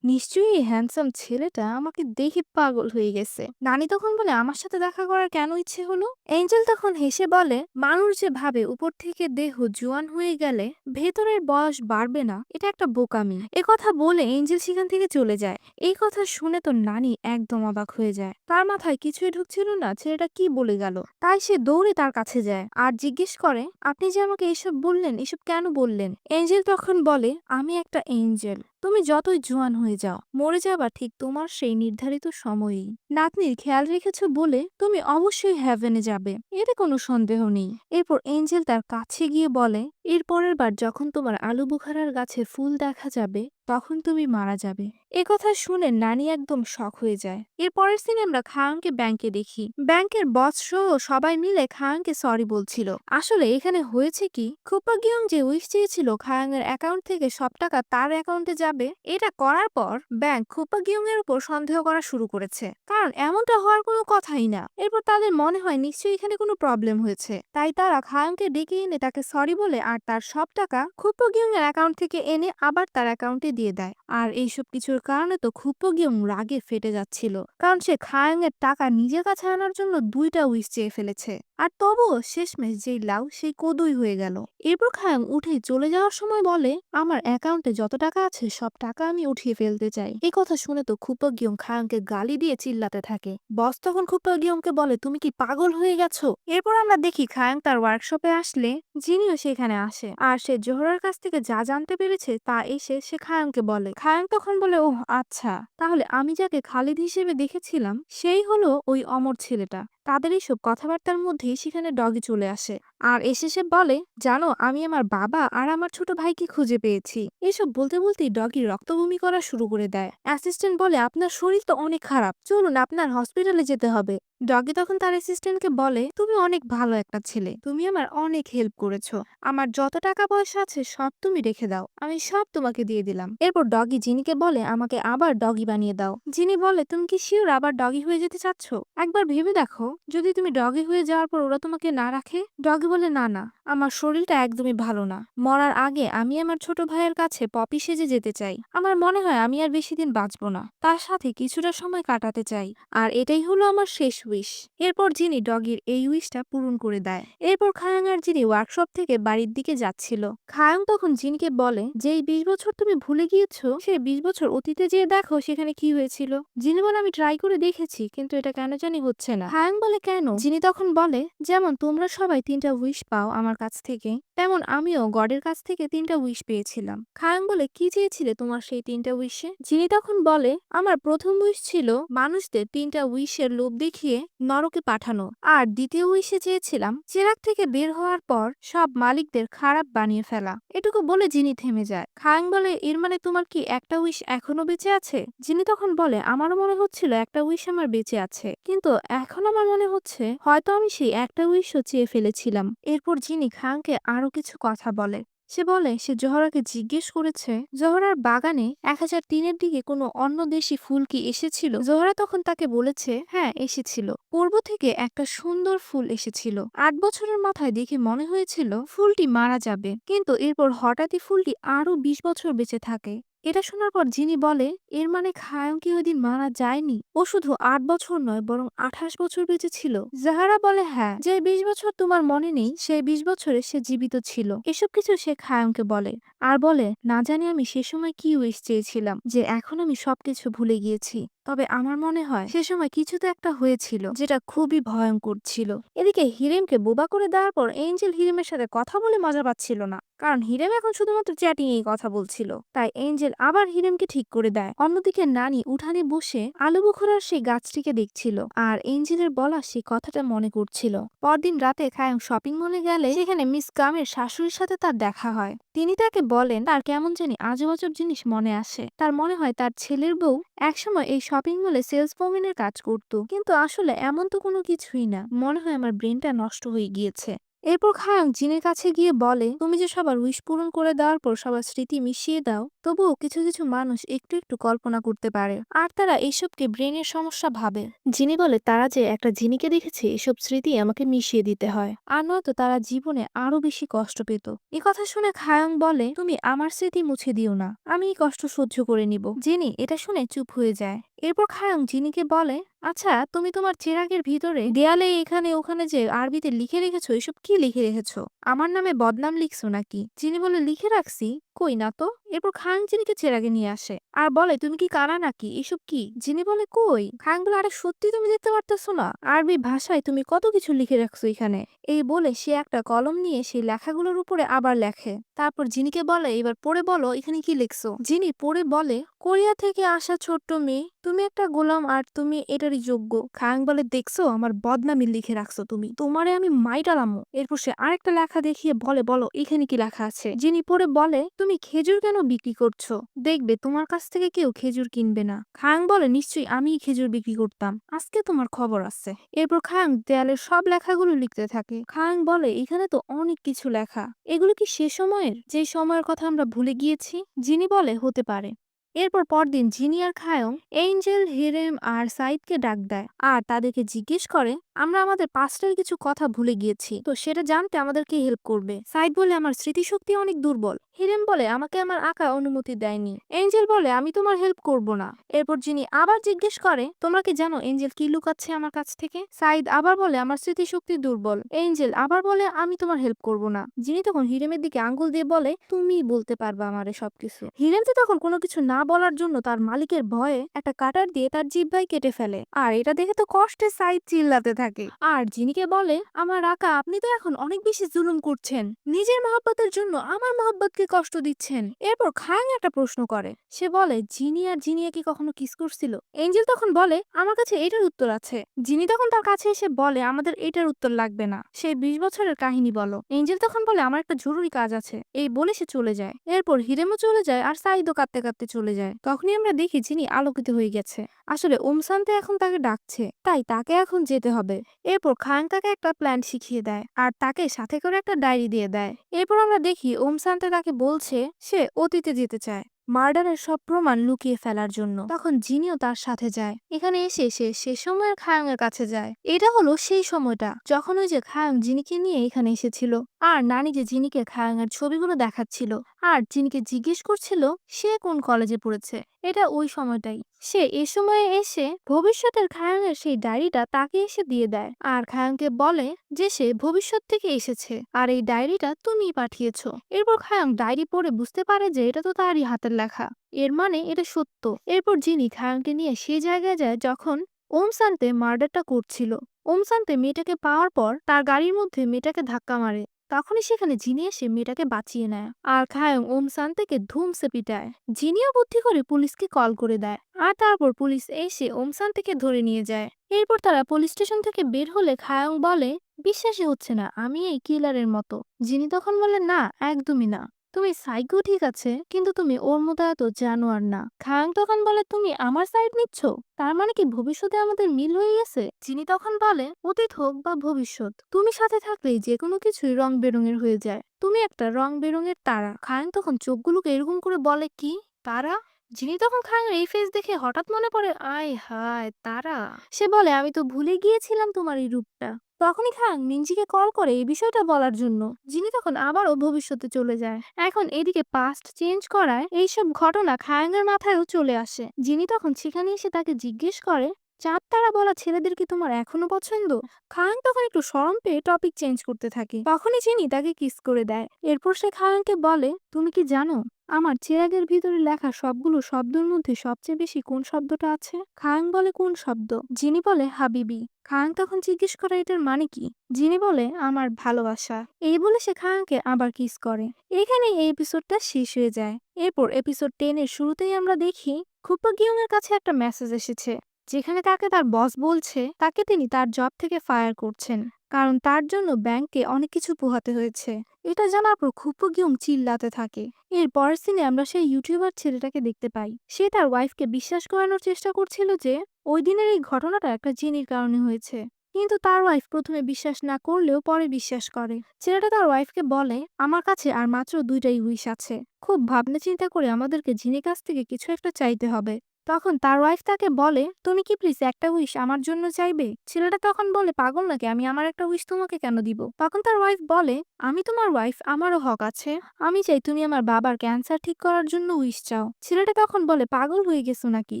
S1: নিশ্চয়ই এই হ্যান্ডসাম ছেলেটা আমাকে দেখে পাগল হয়ে গেছে। নানি তখন বলে আমার সাথে দেখা করার কেন ইচ্ছে হলো? এঞ্জেল তখন হেসে বলে মানুষ যে ভাবে উপর থেকে দেহ জোয়ান হয়ে গেলে ভেতরের বয়স বাড়বে না, এটা একটা বোকামি। কথা বলে এঞ্জেল সেখান থেকে চলে যায়। এই কথা শুনে তো নানি একদম অবাক হয়ে যায়। তার মাথায় কিছুই ঢুকছিল না ছেলেটা কি বলে গেল। তাই সে দৌড়ে তার কাছে যায় আর জিজ্ঞেস করে আপনি যে আমাকে এসব বললেন এসব কেন বললেন? এঞ্জেল তখন বলে আমি একটা এঞ্জেল, তুমি যতই জোয়ান হয়ে যাও মরে যাবা ঠিক তোমার সেই নির্ধারিত সময়েই। নাতনির খেয়াল রেখেছো বলে তুমি অবশ্যই হ্যাভেনে যাবে, এতে কোনো সন্দেহ নেই। এরপর এঞ্জেল তার কাছে গিয়ে বলে এর পরের বার যখন তোমার আলু বুখারার গাছে ফুল দেখা যাবে তখন তুমি মারা যাবে। কথা শুনে নানি একদম শক হয়ে যায়। এর পরের সিনে আমরা খায়াংকে ব্যাংকে দেখি। ব্যাংকের বস সহ সবাই মিলে খায়াংকে সরি বলছিল। আসলে এখানে হয়েছে কি, খুপা গিয়ং যে উইশ চেয়েছিল খায়াং এর অ্যাকাউন্ট থেকে সব টাকা তার অ্যাকাউন্টে যাবে, এটা করার পর ব্যাংক খুপা গিয়ং এর উপর সন্দেহ করা শুরু করেছে। কারণ এমনটা হওয়ার কোনো কথাই না। এরপর তাদের মনে হয় নিশ্চয়ই এখানে কোনো প্রবলেম হয়েছে। তাই তারা খায়াংকে ডেকে এনে তাকে সরি বলে আর তার সব টাকা খুপা গিয়ং এর অ্যাকাউন্ট থেকে এনে আবার তার অ্যাকাউন্টে দিয়ে দেয়। আর এইসব কিছুর কারণে তো খুপা গিয়ং রাগে ফেটে যাচ্ছিল। কারণ সে খায়াং এর টাকা নিজের কাছে আনার জন্য 2টা উইশ চেয়ে ফেলেছে। আর তবুও শেষমেশ যেই লাউ সেই কদুই হয়ে গেল। এরপর খায়াং উঠে চলে যাওয়ার সময় বলে আমার অ্যাকাউন্টে যত টাকা আছে সব টাকা আমি উঠিয়ে ফেলতে চাই। এই কথা শুনে তো খুপা গিয়ং খায়াংকে গালি দিয়ে চিল্লাতে থাকে। বস তখন খুপা গিয়ংকে বলে তুমি কি পাগল হয়ে গেছো? এরপর আমরা দেখি খায়াং তার ওয়ার্কশপে আসলে জিনিও সেখানে আসে আর সে জোহরার কাছ থেকে যা জানতে পেরেছে তা এসে সে খায়াংকে বলে। খায়াং তখন বলে ওহ আচ্ছা, তাহলে আমি যাকে খালিদ হিসেবে দেখেছিলাম সেই হলো ওই অমর ছেলেটা। তাদের এইসব কথাবার্তার মধ্যেই সেখানে ডগি চলে আসে আর এসে সে বলে জানো আমি আমার বাবা আর আমার ছোট ভাইকে খুঁজে পেয়েছি। এসব বলতে বলতেই ডগি রক্তবমি করা শুরু করে দেয়। অ্যাসিস্ট্যান্ট বলে আপনার শরীর তো অনেক খারাপ, চলুন আপনার হসপিটালে যেতে হবে। ডগি তখন তার অ্যাসিস্ট্যান্টকে বলে তুমি অনেক ভালো একটা ছেলে, তুমি আমার অনেক হেল্প করেছো, আমার যত টাকা পয়সা আছে সব তুমি রেখে দাও, আমি সব তোমাকে দিয়ে দিলাম। এরপর ডগি জিনিকে বলে আমাকে আবার ডগি বানিয়ে দাও। জিনি বলে তুমি কি শিওর আবার ডগি হয়ে যেতে চাচ্ছ? একবার ভেবে দেখো যদি তুমি ডগি হয়ে যাওয়ার পর ওরা তোমাকে না রাখে। ডগি বলে না না, আমার শরীরটা একদমই ভালো না, মরার আগে আমি আমার ছোট ভাইয়ের কাছে পপি সেজে যেতে চাই। আমার মনে হয় আমি আর বেশি দিন বাঁচবো না, তার সাথে কিছুটা সময় কাটাতে চাই, আর এটাই হলো আমার শেষ উইশ। এরপর জিনি ডগির এই উইশটা পূরণ করে দেয়। এরপর খায়াং আর জিনি ওয়ার্কশপ থেকে বাড়ির দিকে যাচ্ছিল। খায়াং তখন জিনিকে বলে যে এই 20 বছর তুমি ভুলে গিয়েছো, সে 20 বছর অতীতে যেয়ে দেখো সেখানে কি হয়েছিল। জিনি বলে আমি ট্রাই করে দেখেছি কিন্তু এটা কেন জানি হচ্ছে না। খায়াং বলে কেন? জিনি তখন বলে যেমন তোমরা সবাই 3টা উইশ পাও আমার কাছ থেকে, তেমন আমিও গডের কাছ থেকে 3টা উইশ পেয়েছিলাম। খায়াং বলে কি চেয়েছিলে তোমার সেই 3টা উইশে? জিনি তখন বলে আমার প্রথম উইশ ছিল মানুষদের 3টা উইশের লোভ দেখিয়ে নরকে পাঠানো, আর দ্বিতীয় উইশে চেয়েছিলাম চেরাগ থেকে বের হওয়ার পর সব মালিকদের খারাপ বানিয়ে ফেলা। এটুকু বলে জিনি থেমে যায়। খায়াং বলে এর মানে তোমার কি একটা উইশ এখনো বেঁচে আছে? জিনি তখন বলে আমারও মনে হচ্ছিল একটা উইশ আমার বেঁচে আছে, কিন্তু এখন আমার মনে হচ্ছে হয়তো আমি সেই একটা উইশও চেয়ে ফেলেছিলাম। এরপর জিনি খায়াংকে আরো কিছু কথা বলে। সে বলে সে জোহরাকে জিজ্ঞেস করেছে জোহরার বাগানে 1003-এর দিকে কোনো অন্য দেশি ফুল কি এসেছিল। জোহরা তখন তাকে বলেছে হ্যাঁ এসেছিল, পূর্ব থেকে একটা সুন্দর ফুল এসেছিল। 8 বছরের মাথায় দেখে মনে হয়েছিল ফুলটি মারা যাবে, কিন্তু এরপর হঠাৎই ফুলটি আরো 20 বছর বেঁচে থাকে। এটা শোনার পর জিনি বলে এর মানে খায়াং কি ওইদিন মারা যায়নি, ও শুধু 8 বছর নয় বরং 28 বছর বেঁচে ছিল। জাহারা বলে হ্যাঁ, যে 20 বছর তোমার মনে নেই সেই 20 বছরে সে জীবিত ছিল। এসব কিছু সে খায়াংকে বলে আর বলে না জানি আমি সে সময় কি উইশ চেয়েছিলাম যে এখন আমি সবকিছু ভুলে গিয়েছি, তবে আমার মনে হয় সে সময় কিছু তো একটা হয়েছিল যেটা খুবই ভয়ঙ্কর ছিল। এদিকে হিরেমকে বোবা করে দেওয়ার পর এঞ্জেল হিরেমের সাথে কথা বলে মজা পাচ্ছিল না, কারণ হিরেম এখন শুধুমাত্র চ্যাটিং এই কথা বলছিল। তাই এঞ্জেল আবার হিরেমকে ঠিক করে দেয়। অন্যদিকে নানি উঠানে বসে আলু বোখরার সেই গাছটিকে দেখছিল আর এঞ্জেলের বলা সেই কথাটা মনে করছিল। পরদিন রাতে খায়ং শপিং মলে গেলে সেখানে মিস কামের শাশুড়ির সাথে তার দেখা হয়। তিনি তাকে বলেন তার কেমন জানি আজব আজব জিনিস মনে আসে। তার মনে হয় তার ছেলের বউ একসময় এই শপিং মলে সেলস ওম্যানের কাজ করত, কিন্তু আসলে এমন তো কোনো কিছুই না। মনে হয় আমার ব্রেনটা নষ্ট হয়ে গিয়েছে। এরপর খায়ং জিনের কাছে গিয়ে বলে, তুমি যে সবার উইশ পূরণ করে দেওয়ার পর সবার স্মৃতি মিশিয়ে দাও, তবুও কিছু কিছু মানুষ একটু একটু কল্পনা করতে পারে আর তারা এইসবকে ব্রেনের সমস্যা ভাবে। জিনি বলে, তারা যে একটা জিনিকে দেখেছে এসব স্মৃতি আমাকে মিশিয়ে দিতে হয়, আর নয়তো তারা জীবনে আরো বেশি কষ্ট পেত। এ কথা শুনে খায়ং বলে, তুমি আমার স্মৃতি মুছে দিও না, আমি এই কষ্ট সহ্য করে নিব। জিনি এটা শুনে চুপ হয়ে যায়। এরপর খায়ং জিনিকে বলে, আচ্ছা তুমি তোমার চেরাগের ভিতরে দেয়ালে এখানে ওখানে যে আরবিতে লিখে রেখেছো, এসব কি লিখে রেখেছো? আমার নামে বদনাম লিখছো নাকি? জিনি বলে, লিখে রাখছি, কই না তো। এরপর খাং জিনিকে চেরাগে নিয়ে আসে আর বলে, তুমি কি কানা নাকি, এসব কি? জিনি বলে, কই। খাং বলে, আরে সত্যি তুমি দেখতে পারতেছো না? আরবি ভাষায় তুমি কত কিছু লিখে রাখছো এখানে। এই বলে সে একটা কলম নিয়ে সেই লেখাগুলোর উপরে আবার লেখে। তারপর জিনিকে বলে, এবার পড়ে বলো এখানে কি লিখছো। জিনি পড়ে বলে, কোরিয়া থেকে আসা ছোট্ট মেয়ে, তুমি একটা গোলাম আর তুমি এটারই যোগ্য। খাং বলে, দেখছো আমার বদনামি লিখে রাখছো তুমি, তোমারে আমি মাইটালামো। এরপর সে আরেকটা লেখা দেখিয়ে বলে, বলো এখানে কি লেখা আছে। যিনি পড়ে বলে, তুমি খেজুর কেন বিক্রি করছো? দেখবে তোমার কাছ থেকে কেউ খেজুর কিনবে না। খাং বলে, নিশ্চয়ই আমিই খেজুর বিক্রি করতাম, আজকে তোমার খবর আছে। এরপর খাং দেয়ালের সব লেখাগুলো লিখতে থাকে। খাং বলে, এখানে তো অনেক কিছু লেখা, এগুলো কি সে সময়ের, যে সময়ের কথা আমরা ভুলে গিয়েছি? যিনি বলে, হতে পারে। এরপর পরদিন জিনি আর খায়ং এঞ্জেল, হিরেম আর সাইদকে ডাক দেয় আর তাদেরকে জিজ্ঞেস করে, আমরা আমাদের পাস্টের কিছু কথা ভুলে গিয়েছি, তো সেটা জানতে আমাদেরকে হেল্প করবে। সাইদ বলে, আমার স্মৃতিশক্তি অনেক দুর্বল। হিরেম বলে, আমাকে আমার আঁকা অনুমতি দেয়নি। এঞ্জেল বলে, আমি তোমার হেল্প করব না। এরপর জিনি আবার জিজ্ঞেস করে, তোমরা কি জানো এঞ্জেল কি লুকাচ্ছে আমার কাছ থেকে? সাইদ আবার বলে, আমার স্মৃতিশক্তি দুর্বল। এঞ্জেল আবার বলে, আমি তোমার হেল্প করব না। জিনি তখন হিরেমের দিকে আঙ্গুল দিয়ে বলে, তুমি বলতে পারবা আমারে সবকিছু। হিরেম তো তখন কোনো কিছু না বলার জন্য তার মালিকের ভয়ে একটা কাটার দিয়ে তার জিহ্বায় কেটে ফেলে। আর এটা দেখে তো কষ্টে সাইদ চিল্লাতে থাকে আর জিনিকে বলে, আমার আকা, আপনি তো এখন অনেক বেশি জুলুম করছেন, নিজের মহব্বতের জন্য আমার মহব্বতকে কষ্ট দিচ্ছেন। এরপর খাং একটা প্রশ্ন করে, সে বলে, জিনি আর জিনিয়া কি কখনো কিস করছিল? এঞ্জেল তখন বলে, আমার কাছে এটার উত্তর আছে। জিনি তখন তার কাছে এসে বলে, আমাদের এটার উত্তর লাগবে না, সে 20 বছরের কাহিনী বলো। এঞ্জেল তখন বলে, আমার একটা জরুরি কাজ আছে। এই বলে সে চলে যায়। এরপর হিরেমও চলে যায় আর সাইদও কাঁদতে কাঁদতে চলে যায়। তখনই আমরা দেখি জিনি আলোকিত হয়ে গেছে। আসলে ওমসান্তে এখন তাকে ডাকছে, তাই তাকে এখন যেতে হবে। এরপর খাং তাকে একটা প্ল্যান শিখিয়ে দেয় আর তাকে সাথে করে একটা ডায়েরি দিয়ে দেয়। এরপর আমরা দেখি ওমসান্তে তাকে বলছে সে অতীতে যেতে চায় মার্ডারের সব প্রমাণ লুকিয়ে ফেলার জন্য। তখন জিনিও তার সাথে যায়। এখানে এসে সে সময়ের খায়ং এর কাছে যায়। এটা হলো সেই সময়টা যখন ওই যে খায়ং জিনিকে নিয়ে এখানে এসেছিল আর নানি যে জিনিকে খায়ং এর ছবিগুলো দেখাচ্ছিল আর জিনিকে জিজ্ঞেস করছিল সে কোন কলেজে পড়েছে। এটা ওই সময়টাই। সে এ সময়ে এসে ভবিষ্যতের খায়ং এর সেই ডায়েরিটা তাকে এসে দিয়ে দেয় আর খায়ংকে বলে যে সে ভবিষ্যৎ থেকে এসেছে আর এই ডায়েরিটা তুমিই পাঠিয়েছো। এরপর খায়ং ডায়েরি পড়ে বুঝতে পারে যে এটা তো তারই হাতের লেখা, এর মানে এটা সত্য। এরপর জিনি খায়ংকে নিয়ে সেই জায়গায় যায় যখন ওমসান্তে মার্ডারটা করছিল। ওমসান্তে মেয়েটাকে পাওয়ার পর তার গাড়ির মধ্যে মেয়েটাকে ধাক্কা মারে। তখনই সেখানে জিনি এসে মেয়েটাকে বাঁচিয়ে নেয় আর খায়ং ওমসান্তেকে ধুমসে পিটায়। জিনিও বুদ্ধি করে পুলিশকে কল করে দেয় আর তারপর পুলিশ এসে ওমসান্তেকে ধরে নিয়ে যায়। এরপর তারা পুলিশ স্টেশন থেকে বের হলে খায়ং বলে, বিশ্বাসই হচ্ছে না আমি এই কিলারের মতো। জিনি তখন বলে, না একদমই না, তুমি সাইকো ঠিক আছে, কিন্তু তুমি ওর মতো এত জানোয়ার না। খাং তখন বলে, তুমি আমার সাইড নিচ্ছ, তার মানে কি ভবিষ্যতে আমাদের মিল হয়ে গেছে? জিনি তখন বলে, অতীত হোক বা ভবিষ্যৎ, তুমি সাথে থাকলেই যে কোনো কিছুই রং বেরঙের হয়ে যায়, তুমি একটা রং বেরঙের তারা। খাং তখন চোখগুলোকে এরকম করে বলে, কি তারা? জিনি তখন খায়ের এই ফেস দেখে হঠাৎ মনে পড়ে, আয় হায় তারা। সে বলে, আমি তো ভুলে গিয়েছিলাম তোমার এই রূপটা। তখনই খাং মিনজিকে কল করে এই বিষয়টা বলার জন্য। জিনি তখন আবারও ভবিষ্যতে চলে যায়। এখন এদিকে পাস্ট চেঞ্জ করায় এইসব ঘটনা খায়াং এর মাথায়ও চলে আসে। জিনি তখন সেখানে এসে তাকে জিজ্ঞেস করে, চাঁদ তারা বলা ছেলেদের কি তোমার এখনো পছন্দ? খায়ং তখন একটু শরম পেয়ে টপিক চেঞ্জ করতে থাকে। তখনই চিনি তাকে কিস করে দেয়। এরপর সে খায়ংকে বলে, তুমি কি জানো আমার চেরাগের ভিতরে লেখা সবগুলো শব্দের মধ্যে সবচেয়ে বেশি কোন শব্দটা আছে? খায়ং বলে, কোন শব্দ? জিনি বলে, হাবিবি। খায়ং তখন জিজ্ঞেস করে, এটার মানে কি? জিনি বলে, আমার ভালোবাসা। এই বলে সে খায়ংকে আবার কিস করে। এখানে এই এপিসোডটা শেষ হয়ে যায়। এরপর এপিসোড 10 এর শুরুতেই আমরা দেখি খুপা গিয়ং এর কাছে একটা মেসেজ এসেছে, যেখানে তাকে তার বস বলছে তাকে তিনি তার জব থেকে ফায়ার করছেন, কারণ তার জন্য ব্যাংকে অনেক কিছু পোহাতে হয়েছে। এটা জানার পর খুপা গিয়ং চিল্লাতে থাকে। এর পরের সিনে আমরা সেই ইউটিউবার ছেলেটাকে দেখতে পাই। সে তার ওয়াইফকে বিশ্বাস করানোর চেষ্টা করছিল যে ওই দিনের এই ঘটনাটা একটা জিনির কারণে হয়েছে, কিন্তু তার ওয়াইফ প্রথমে বিশ্বাস না করলেও পরে বিশ্বাস করে। ছেলেটা তার ওয়াইফকে বলে, আমার কাছে আর মাত্র 2টাই উইশ আছে। খুব ভাবনা চিন্তা করে আমাদেরকে জিনের কাছ থেকে কিছু একটা চাইতে হবে। তখন তার ওয়াইফ তাকে বলে, তুমি কি প্লিজ একটা উইশ আমার জন্য চাইবে? ছেলেটা তখন বলে, পাগল নাকি, আমি আমার একটা উইশ তোমাকে কেন দিব? তখন তার ওয়াইফ বলে, আমি তোমার ওয়াইফ, আমারও হক আছে। আমি চাই তুমি আমার বাবার ক্যান্সার ঠিক করার জন্য উইশ চাও। ছেলেটা তখন বলে, পাগল হয়ে গেছো নাকি?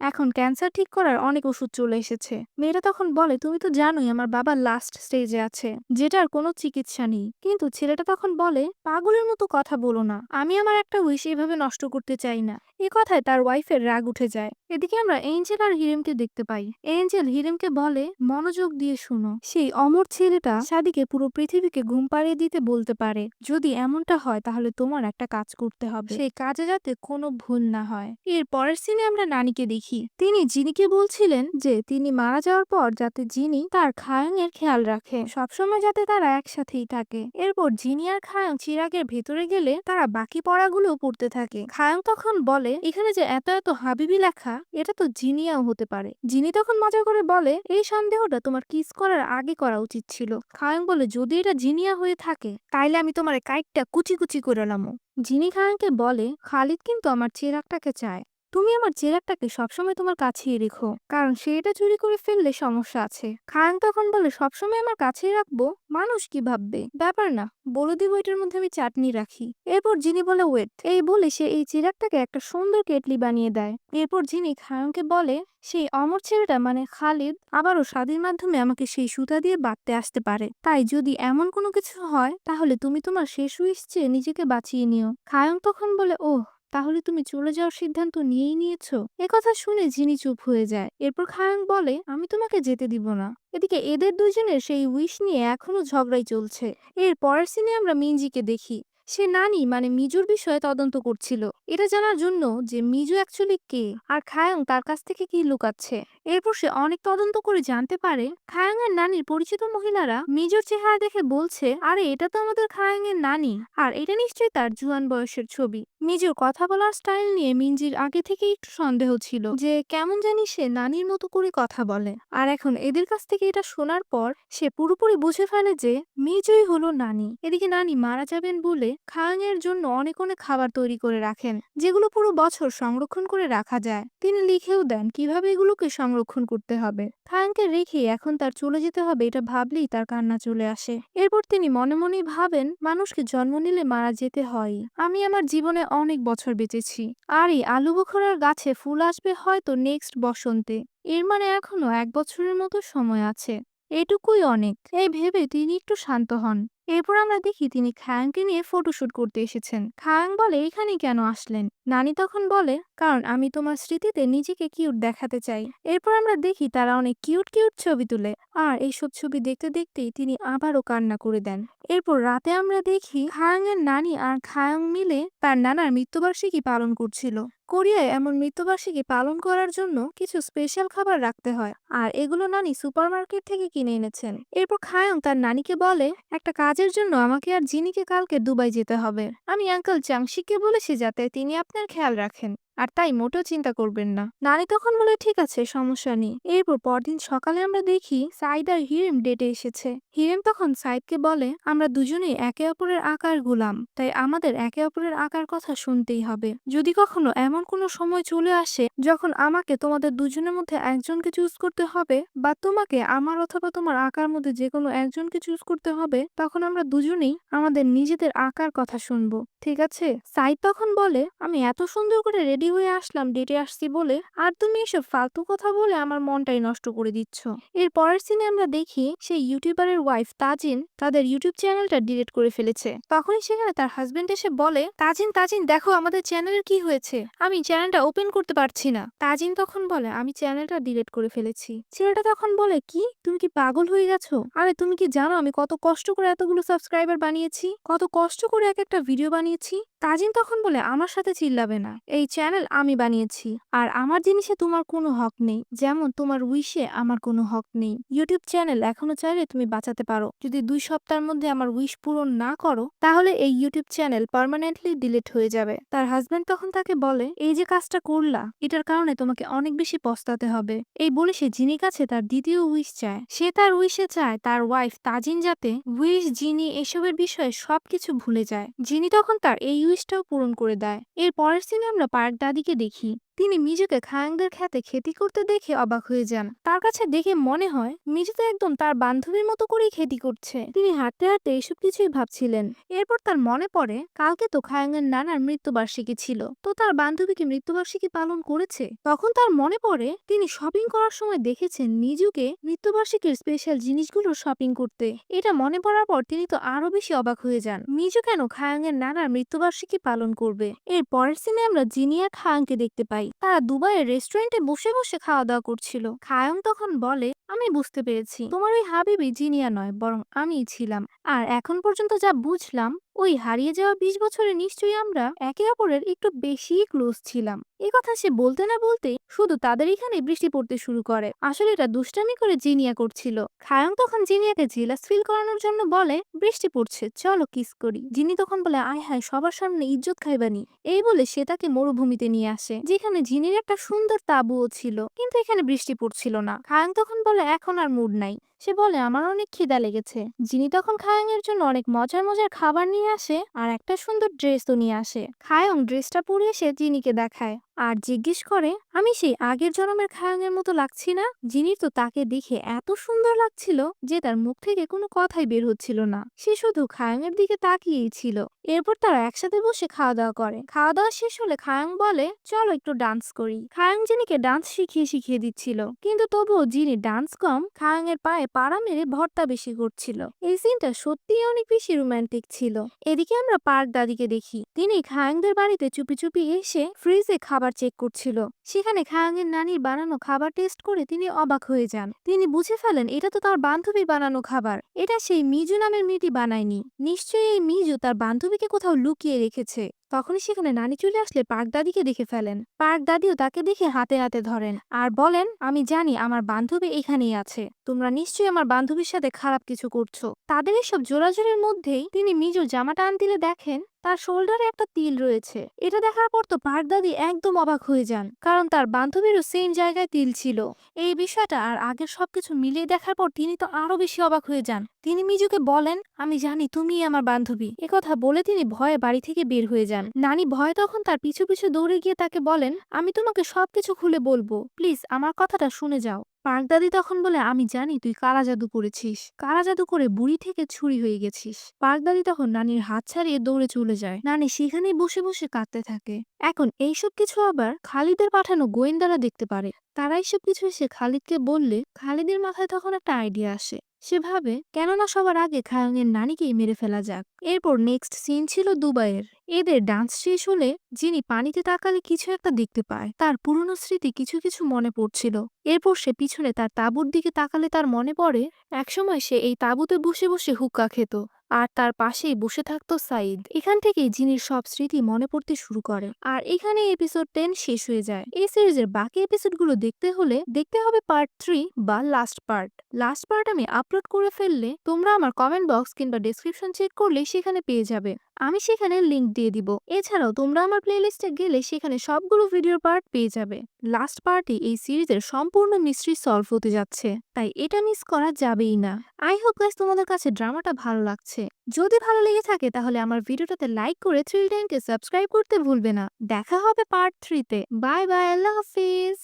S1: এখন ক্যান্সার ঠিক করার অনেক ওষুধ চলে এসেছে। মেয়েটা তখন বলে, তুমি তো জানোই আমার বাবা লাস্ট স্টেজে আছে, যেটার কোনো চিকিৎসা নেই। কিন্তু ছেলেটা তখন বলে, পাগলের মতো কথা বলো না, আমি আমার একটা উইশ এভাবে নষ্ট করতে চাই না। এ কথায় তার ওয়াইফের রাগ উঠে যায়। এদিকে আমরা এঞ্জেল আর হিরেমকে দেখতে পাই। এঞ্জেল হিরেমকে বলে, মনোযোগ দিয়ে শুনো, সেই অমর ছেলেটা সাদিকে পুরো পৃথিবীকে ঘুম পাড়িয়ে দিতে বলতে পারে। যদি এমনটা হয় তাহলে তোমার একটা কাজ করতে হবে, সেই কাজে যাতে কোনো ভুল না হয়। এর পরের সিনে আমরা নানিকে দেখি। তিনি জিনিকে বলছিলেন যে তিনি মারা যাওয়ার পর যাতে জিনি তার খায়ং এর খেয়াল রাখে, সবসময় যাতে তারা একসাথেই থাকে। এরপর জিনি আর খায়ং চিরাগের ভেতরে গেলে তারা বাকি পড়াগুলো পড়তে থাকে। খায়ং তখন বলে, এখানে যে এত এত হাবিবি লেখা, এটা তো জিনিয়াও হতে পারে। জিনি তখন মজা করে বলে, এই সন্দেহটা তোমার কিস করার আগে করা উচিত ছিল। খায়ং বলে, যদি এটা জিনিয়া হয়ে থাকে তাইলে আমি তোমার কাইটটা কুচি কুচি করে লামো। জিনি খায়ংকে বলে, খালিদ কিন্তু আমার চেরাগটাকে চায়, তুমি আমার চেরাগটাকে সবসময় তোমার কাছেই রেখো, কারণ সে এটা চুরি করে ফেললে সমস্যা আছে। খায়ং তখন বলে, সবসময় আমার কাছেই রাখবো, মানুষ কি ভাববে? ব্যাপার না, বলে দিব এটার মধ্যে আমি চাটনি রাখি। এরপর জিনি বলে, ওয়েট। এই বলে সে এই চিরাগটাকে একটা সুন্দর কেটলি বানিয়ে দেয়। এরপর জিনি খায়ংকে বলে, সেই অমর ছেলেটা মানে খালিদ আবারও স্বাধীন মাধ্যমে আমাকে সেই সুতা দিয়ে বাঁধতে আসতে পারে। তাই যদি এমন কোনো কিছু হয় তাহলে তুমি তোমার শেষ উইশ চেয়ে নিজেকে বাঁচিয়ে নিও। খায়ং তখন বলে, ওহ, তাহলে তুমি চলে যাওয়ার সিদ্ধান্ত নিয়েই নিয়েছো? একথা শুনে জিনি চুপ হয়ে যায়। এরপর খায়ং বলে, আমি তোমাকে যেতে দিব না। এদিকে এদের দুজনের সেই উইশ নিয়ে এখনো ঝগড়াই চলছে। এর পরের সিনে আমরা মিনজিকে দেখি। সে নানি মানে মিজুর বিষয়ে তদন্ত করছিল, এটা জানার জন্য যে মিজু অ্যাকচুয়ালি কে আর খায়ং তার কাছ থেকে কি লুকাচ্ছে। এরপর সে অনেক তদন্ত করে জানতে পারে খায়ং এর নানির পরিচিত মহিলারা মিজুর চেহারা দেখে বলছে, আরে এটা তো আমাদের খায়ং এর নানি, আর এটা নিশ্চয়ই তার জুয়ান বয়সের ছবি। মিজুর কথা বলার স্টাইল নিয়ে মিনজির আগে থেকে একটু সন্দেহ ছিল যে কেমন জানি সে নানির মতো করে কথা বলে, আর এখন এদের কাছ থেকে এটা শোনার পর সে পুরোপুরি বুঝে ফেলে যে মিজুই হলো নানি। এদিকে নানি মারা যাবেন বলে খায়ং এর জন্য অনেক অনেক খাবার তৈরি করে রাখেন, যেগুলো পুরো বছর সংরক্ষণ করে রাখা যায়। তিনি লিখেও দেন কিভাবে এগুলোকে সংরক্ষণ করতে হবে। খায়ংকে রেখে এখন তার চলে যেতে হবে এটা ভাবলেই তার কান্না চলে আসে। এরপর তিনি মনে মনেই ভাবেন, মানুষকে জন্ম নিলে মারা যেতে হয়, আমি আমার জীবনে অনেক বছর বেঁচেছি, আর এই আলু বোখরার গাছে ফুল আসবে হয়তো নেক্সট বসন্তে, এর মানে এখনো 1 বছরের মতো সময় আছে, এটুকুই অনেক। এই ভেবে তিনি একটু শান্ত হন। এরপর আমরা দেখি তিনি খায়ংকে নিয়ে ফটোশুট করতে এসেছেন। খায়ং বলে, এখানে কেন আসলেন? নানি তখন বলে, কারণ আমি তোমার স্মৃতিতে নিজেকে কিউট দেখাতে চাই। এরপর আমরা দেখি তারা অনেক কিউট কিউট ছবি তুলে, আর এইসব ছবি দেখতে দেখতেই তিনি আবারও কান্না করে দেন। এরপর রাতে আমরা দেখি খায়ং এর নানি আর খায়ং মিলে তার নানার মৃত্যুবার্ষিকী পালন করছিল। কোরিয়ায় এমন মৃত্যুবার্ষিকী পালন করার জন্য কিছু স্পেশাল খাবার রাখতে হয়, আর এগুলো নানি সুপারমার্কেট থেকে কিনে এনেছেন। এরপর খায়ং তার নানিকে বলে, একটা কাজের জন্য আমাকে আর জিনিকে কালকে দুবাই যেতে হবে, আমি আঙ্কেল চাংশিকে বলেছি যাতে তিনি আপনার খেয়াল রাখেন, আর তাই মোটেও চিন্তা করবেন না। নানি তখন বলে, ঠিক আছে, সমস্যা নেই। এরপর পরদিন সকালে আমরা দেখি সাইদ আর হিরেম ডেটে এসেছে। হিরেম তখন সাইদকে বলে, আমরা দুজনেই একে অপরের আকার গুলাম, তাই আমাদের একে অপরের আকার কথা শুনতেই হবে। যদি কখনো এমন কোনো সময় চলে আসে যখন আমাকে তোমাদের দুজনের মধ্যে একজনকে চুজ করতে হবে, বা তোমাকে আমার অথবা তোমার আকার মধ্যে যে কোনো একজনকে চুজ করতে হবে, তখন আমরা দুজনেই আমাদের নিজেদের আকার কথা শুনবো, ঠিক আছে? সাইদ তখন বলে, আমি এত সুন্দর করে রেডি রেডি হয়ে আসলাম ডেটে আসছি বলে, আর তুমি এসব ফালতু কথা বলে আমার মনটাই নষ্ট করে দিচ্ছ। এর পরের সিনে আমরা দেখি সেই ইউটিউবারের ওয়াইফ তাজিন তাদের ইউটিউব চ্যানেলটা ডিলিট করে ফেলেছে। তখনই সেখানে তার হাজবেন্ড এসে বলে, তাজিন তাজিন দেখো আমাদের চ্যানেলের কি হয়েছে, আমি চ্যানেলটা ওপেন করতে পারছি না। তাজিন তখন বলে, আমি চ্যানেলটা ডিলিট করে ফেলেছি। ছেলেটা তখন বলে, কি তুমি কি পাগল হয়ে গেছো? আরে তুমি কি জানো আমি কত কষ্ট করে এতগুলো সাবস্ক্রাইবার বানিয়েছি, কত কষ্ট করে এক একটা ভিডিও বানিয়েছি? তাজিন তখন বলে, আমার সাথে চিল্লাবে না, এই চ্যানেল আমি বানিয়েছি আর আমার জিনিসে তোমার কোনো হক নেই, যেমন তোমার উইশে আমার কোনো হক নেই। ইউটিউব চ্যানেল এখনো চাইলে তুমি বাঁচাতে পারো, যদি 2 সপ্তাহের মধ্যে আমার উইশ পূরণ না করো তাহলে এই ইউটিউব চ্যানেল পার্মানেন্টলি ডিলিট হয়ে যাবে। তার হাজবেন্ড তখন তাকে বলে, এই যে কাজটা করলা এটার কারণে তোমাকে অনেক বেশি পস্তাতে হবে। এই বলে সে জিনির কাছে তার দ্বিতীয় উইশ চায়। সে তার উইশে চায় তার ওয়াইফ তাজিন যাতে উইশ জিনি এসবের বিষয়ে সবকিছু ভুলে যায়। জিনি তখন তার এই উইশটাও পূরণ করে দেয়। এর পরের সিনে আমরা পার্ক দাদিকে দেখি। তিনি মিজুকে খায়াংদের খেতে খেতি করতে দেখে অবাক হয়ে যান। তার কাছে দেখে মনে হয় মিজু তো একদম তার বান্ধবীর মতো করেই খেতি করছে। তিনি হাঁটতে হাঁটতে এসব কিছুই ভাবছিলেন। এরপর তার মনে পড়ে কালকে তো খায়াংয়ের নানার মৃত্যুবার্ষিকী ছিল, তো তার বান্ধবী কি মৃত্যুবার্ষিকী পালন করেছে? তখন তার মনে পড়ে তিনি শপিং করার সময় দেখেছেন মিজুকে মৃত্যুবার্ষিকীর স্পেশাল জিনিসগুলো শপিং করতে। এটা মনে পড়ার পর তিনি তো আরো বেশি অবাক হয়ে যান, মিজু কেন খায়াংয়ের নানার মৃত্যুবার্ষিকী পালন করবে। এর পরের সিনে আমরা জিনি আর খায়াংকে দেখতে পাই। তারা দুবাইয়ের রেস্টুরেন্টে বসে বসে খাওয়া দাওয়া করছিল। খায়াং তখন বলে, আমি বুঝতে পেরেছি তোমার ওই হাবিবি জিনিয়া নয় বরং আমিই ছিলাম, আর এখন পর্যন্ত যা বুঝলাম ওই হারিয়ে যাওয়া 20 বছরে নিশ্চয়ই আমরা একে অপরের একটু বেশি ক্লোজ ছিলাম। এ কথা সে বলতে না বলতে শুধু তাদের এখানে বৃষ্টি পড়তে শুরু করে। আসলে এটা দুষ্টামি করে জিনিয়া করছিল। খায়াং তখন জিনিয়াকে জেলাস ফিল করানোর জন্য বলে, বৃষ্টি পড়ছে চলো কিস করি। জিনি তখন বলে, আয় হায় সবার সামনে ইজ্জত খাইবানি। এই বলে সে তাকে মরুভূমিতে নিয়ে আসে, যেখানে জিনির একটা সুন্দর তাঁবুও ছিল, কিন্তু এখানে বৃষ্টি পড়ছিল না। খায়াং তখন বলে, এখন আর মুড নাই। সে বলে, আমার অনেক খিদা লেগেছে। জিনি তখন খায়াং এর জন্য অনেক মজার মজার খাবার নিয়ে আসে আর একটা সুন্দর ড্রেসও নিয়ে আসে। খায়াং ড্রেসটা পরে এসে জিনিকে দেখায় আর জিজ্ঞেস করে, আমি সেই আগের জন্মের খায়াং এর মতো লাগছি না? জিনির তো তাকে দেখে এত সুন্দর লাগছিল যে তার মুখ থেকে কোনো কথাই বের হচ্ছিল না, সে শুধু খায়াং এর দিকে তাকিয়েই ছিল। এরপর তারা একসাথে বসে খাওয়া দাওয়া করে। খাওয়া দাওয়া শেষ হলে খায়াং বলে, চলো একটু ডান্স করি। খায়াং জিনিকে ডান্স শিখিয়ে শিখিয়ে দিচ্ছিল, কিন্তু তবুও জিনি ডান্স কম খায়াং এর পায়ে পাড়া মেরে ভর্তা বেশি করছিল। এই সিনটা সত্যিই অনেক বেশি রোমান্টিক ছিল। এদিকে আমরা পার্ক দাদিকে দেখি, তিনি খায়াংদের বাড়িতে চুপি চুপি এসে ফ্রিজে খাবার চেক করছিল। সেখানে খায়াং এর নানির বানানো খাবার টেস্ট করে তিনি অবাক হয়ে যান। তিনি বুঝে ফেলেন এটা তো তার বান্ধবীর বানানো খাবার, এটা সেই মিজু নামের মেয়েটি বানায়নি। নিশ্চয়ই এই মিজু তার বান্ধবীকে কোথাও লুকিয়ে রেখেছে। তখনই সেখানে নানি চলে আসলে পার্ক দাদিকে দেখে ফেলেন। পার্ক দাদিও তাকে দেখে হাতে হাতে ধরেন আর বলেন, আমি জানি আমার বান্ধবী এখানেই আছে, তোমরা নিশ্চয়ই আমার বান্ধবীর সাথে খারাপ কিছু করছো। তাদের এসব জোরাজোরের মধ্যেই তিনি মিজুর জামাটা আন দিলে দেখেন তার শোল্ডারে একটা তিল রয়েছে। এটা দেখার পর তো পার্ক দাদি একদম অবাক হয়ে যান, কারণ তার বান্ধবীরও সেম জায়গায় তিল ছিল। এই বিষয়টা আর আগের সবকিছু মিলিয়ে দেখার পর তিনি তো আরো বেশি অবাক হয়ে যান। তিনি মিজুকে বলেন, আমি জানি তুমিই আমার বান্ধবী। একথা বলে তিনি ভয়ে বাড়ি থেকে বের হয়ে যান। নানি ভয়ে তখন তার পিছু পিছু দৌড়ে গিয়ে তাকে বলেন, আমি তোমাকে সবকিছু খুলে বলবো, প্লিজ আমার কথাটা শুনে যাও। পার্ক দাদি তখন বলে, আমি জানি তুই কালা জাদু করেছিস, কালা জাদু করে বুড়ি থেকে ছুরি হয়ে গেছিস। পার্ক দাদি তখন নানির হাত ছাড়িয়ে দৌড়ে চলে যায়। নানি সেখানেই বসে বসে কাঁদতে থাকে। এখন এইসব কিছু আবার খালিদের পাঠানো গোয়েন্দারা দেখতে পারে। তারা এইসব কিছু এসে খালিদকে বললে খালিদের মাথায় তখন একটা আইডিয়া আসে। সে ভাবে, কেননা সবার আগে খায়াং এর নানিকেই মেরে ফেলা যাক। এরপর নেক্সট সিন ছিল দুবাইয়ের। এদের ডান্স শেষ হলে যিনি পানিতে তাকালে কিছু একটা দেখতে পায়। তার পুরনো স্মৃতি কিছু কিছু মনে পড়ছিল। এরপর সে পিছনে তার তাঁবুর দিকে তাকালে তার মনে পড়ে একসময় সে এই তাঁবুতে বসে বসে হুক্কা খেত আর তার পাশেই বসে থাকতো সাইদ। এখান থেকেই জিনির সব স্মৃতি মনে পড়তে শুরু করে। আর এখানে এপিসোড 10 শেষ হয়ে যায়। এই সিরিজের বাকি এপিসোডগুলো দেখতে হলে দেখতে হবে পার্ট 3 বা লাস্ট পার্ট। লাস্ট পার্ট আমি আপলোড করে ফেললে তোমরা আমার কমেন্ট বক্স কিংবা ডেসক্রিপশন চেক করলে সেখানে পেয়ে যাবে। আমি সেখানে লিংক দিয়ে দিব। এছাড়াও তোমরা আমার প্লেলিস্টে গেলে সেখানে সবগুলো ভিডিওর পার্ট পেয়ে যাবে। লাস্ট পার্টে এই সিরিজের সম্পূর্ণ মিস্ট্রি সলভ হতে যাচ্ছে, তাই এটা মিস করা যাবেই না। আই হোপ গাইস তোমাদের কাছে ড্রামাটা ভালো লাগছে। যদি ভালো লেগে থাকে তাহলে আমার ভিডিওটাতে লাইক করে থ্রিল টাইমকে সাবস্ক্রাইব করতে ভুলবে না। দেখা হবে পার্ট 3 তে। বাই বাই, আল্লাহ হাফিজ।